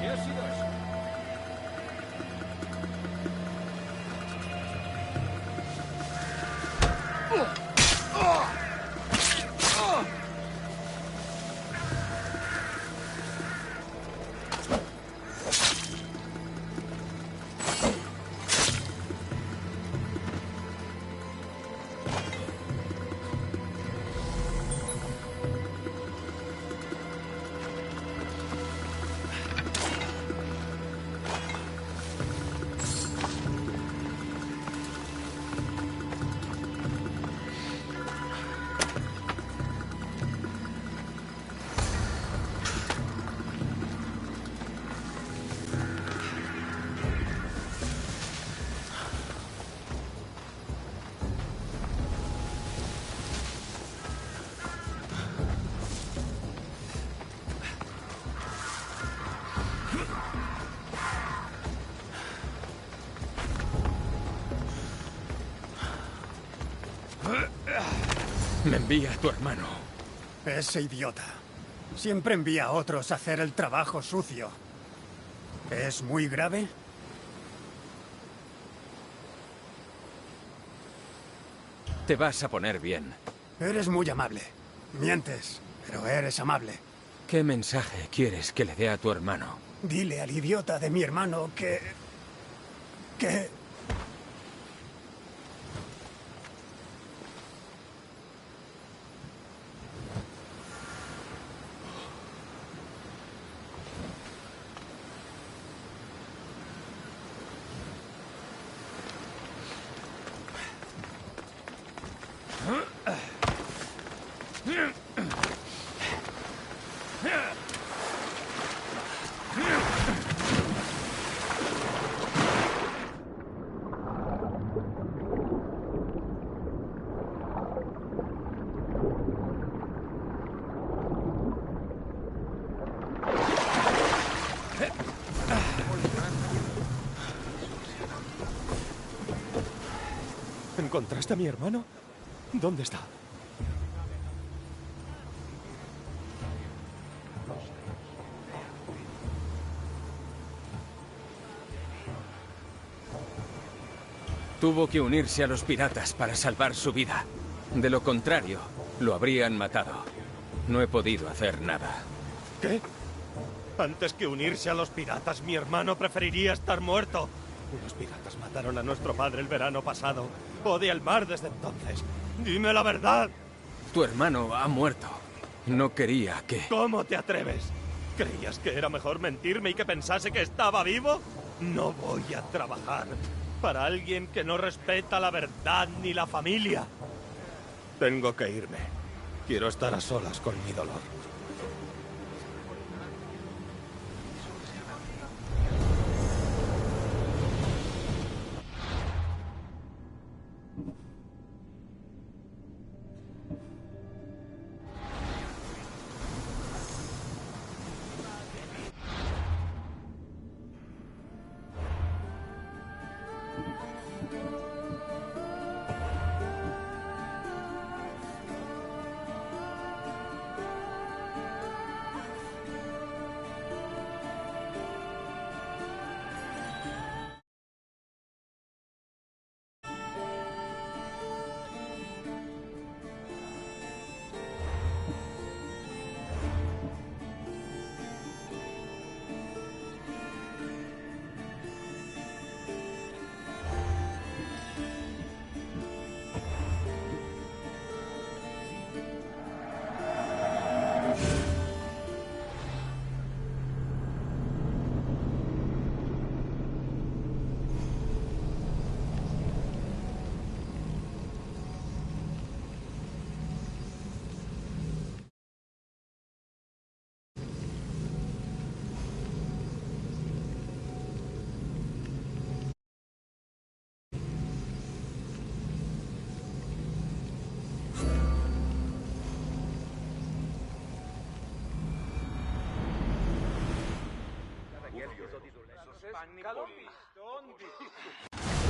¿Qué ha sido eso? Me envía a tu hermano. Ese idiota. Siempre envía a otros a hacer el trabajo sucio. ¿Es muy grave? Te vas a poner bien. Eres muy amable. Mientes, pero eres amable. ¿Qué mensaje quieres que le dé a tu hermano? Dile al idiota de mi hermano que... ¿Encontraste a mi hermano? ¿Dónde está? Tuvo que unirse a los piratas para salvar su vida. De lo contrario, lo habrían matado. No he podido hacer nada. ¿Qué? Antes que unirse a los piratas, mi hermano preferiría estar muerto. Unos piratas mataron a nuestro padre el verano pasado. Odia el mar desde entonces. ¡Dime la verdad! Tu hermano ha muerto. No quería que... ¿Cómo te atreves? ¿Creías que era mejor mentirme y que pensase que estaba vivo? No voy a trabajar para alguien que no respeta la verdad ni la familia. Tengo que irme. Quiero estar a solas con mi dolor.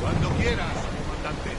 Cuando quieras, comandante.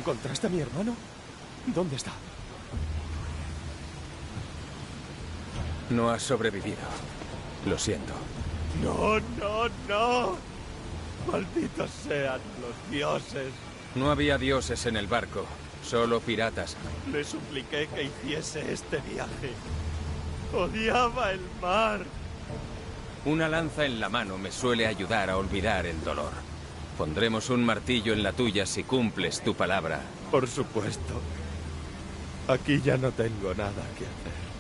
¿Encontraste a mi hermano? ¿Dónde está? No has sobrevivido. Lo siento. No, no, no. Malditos sean los dioses. No había dioses en el barco, solo piratas. Le supliqué que hiciese este viaje. Odiaba el mar. Una lanza en la mano me suele ayudar a olvidar el dolor. Pondremos un martillo en la tuya si cumples tu palabra. Por supuesto. Aquí ya no tengo nada que hacer.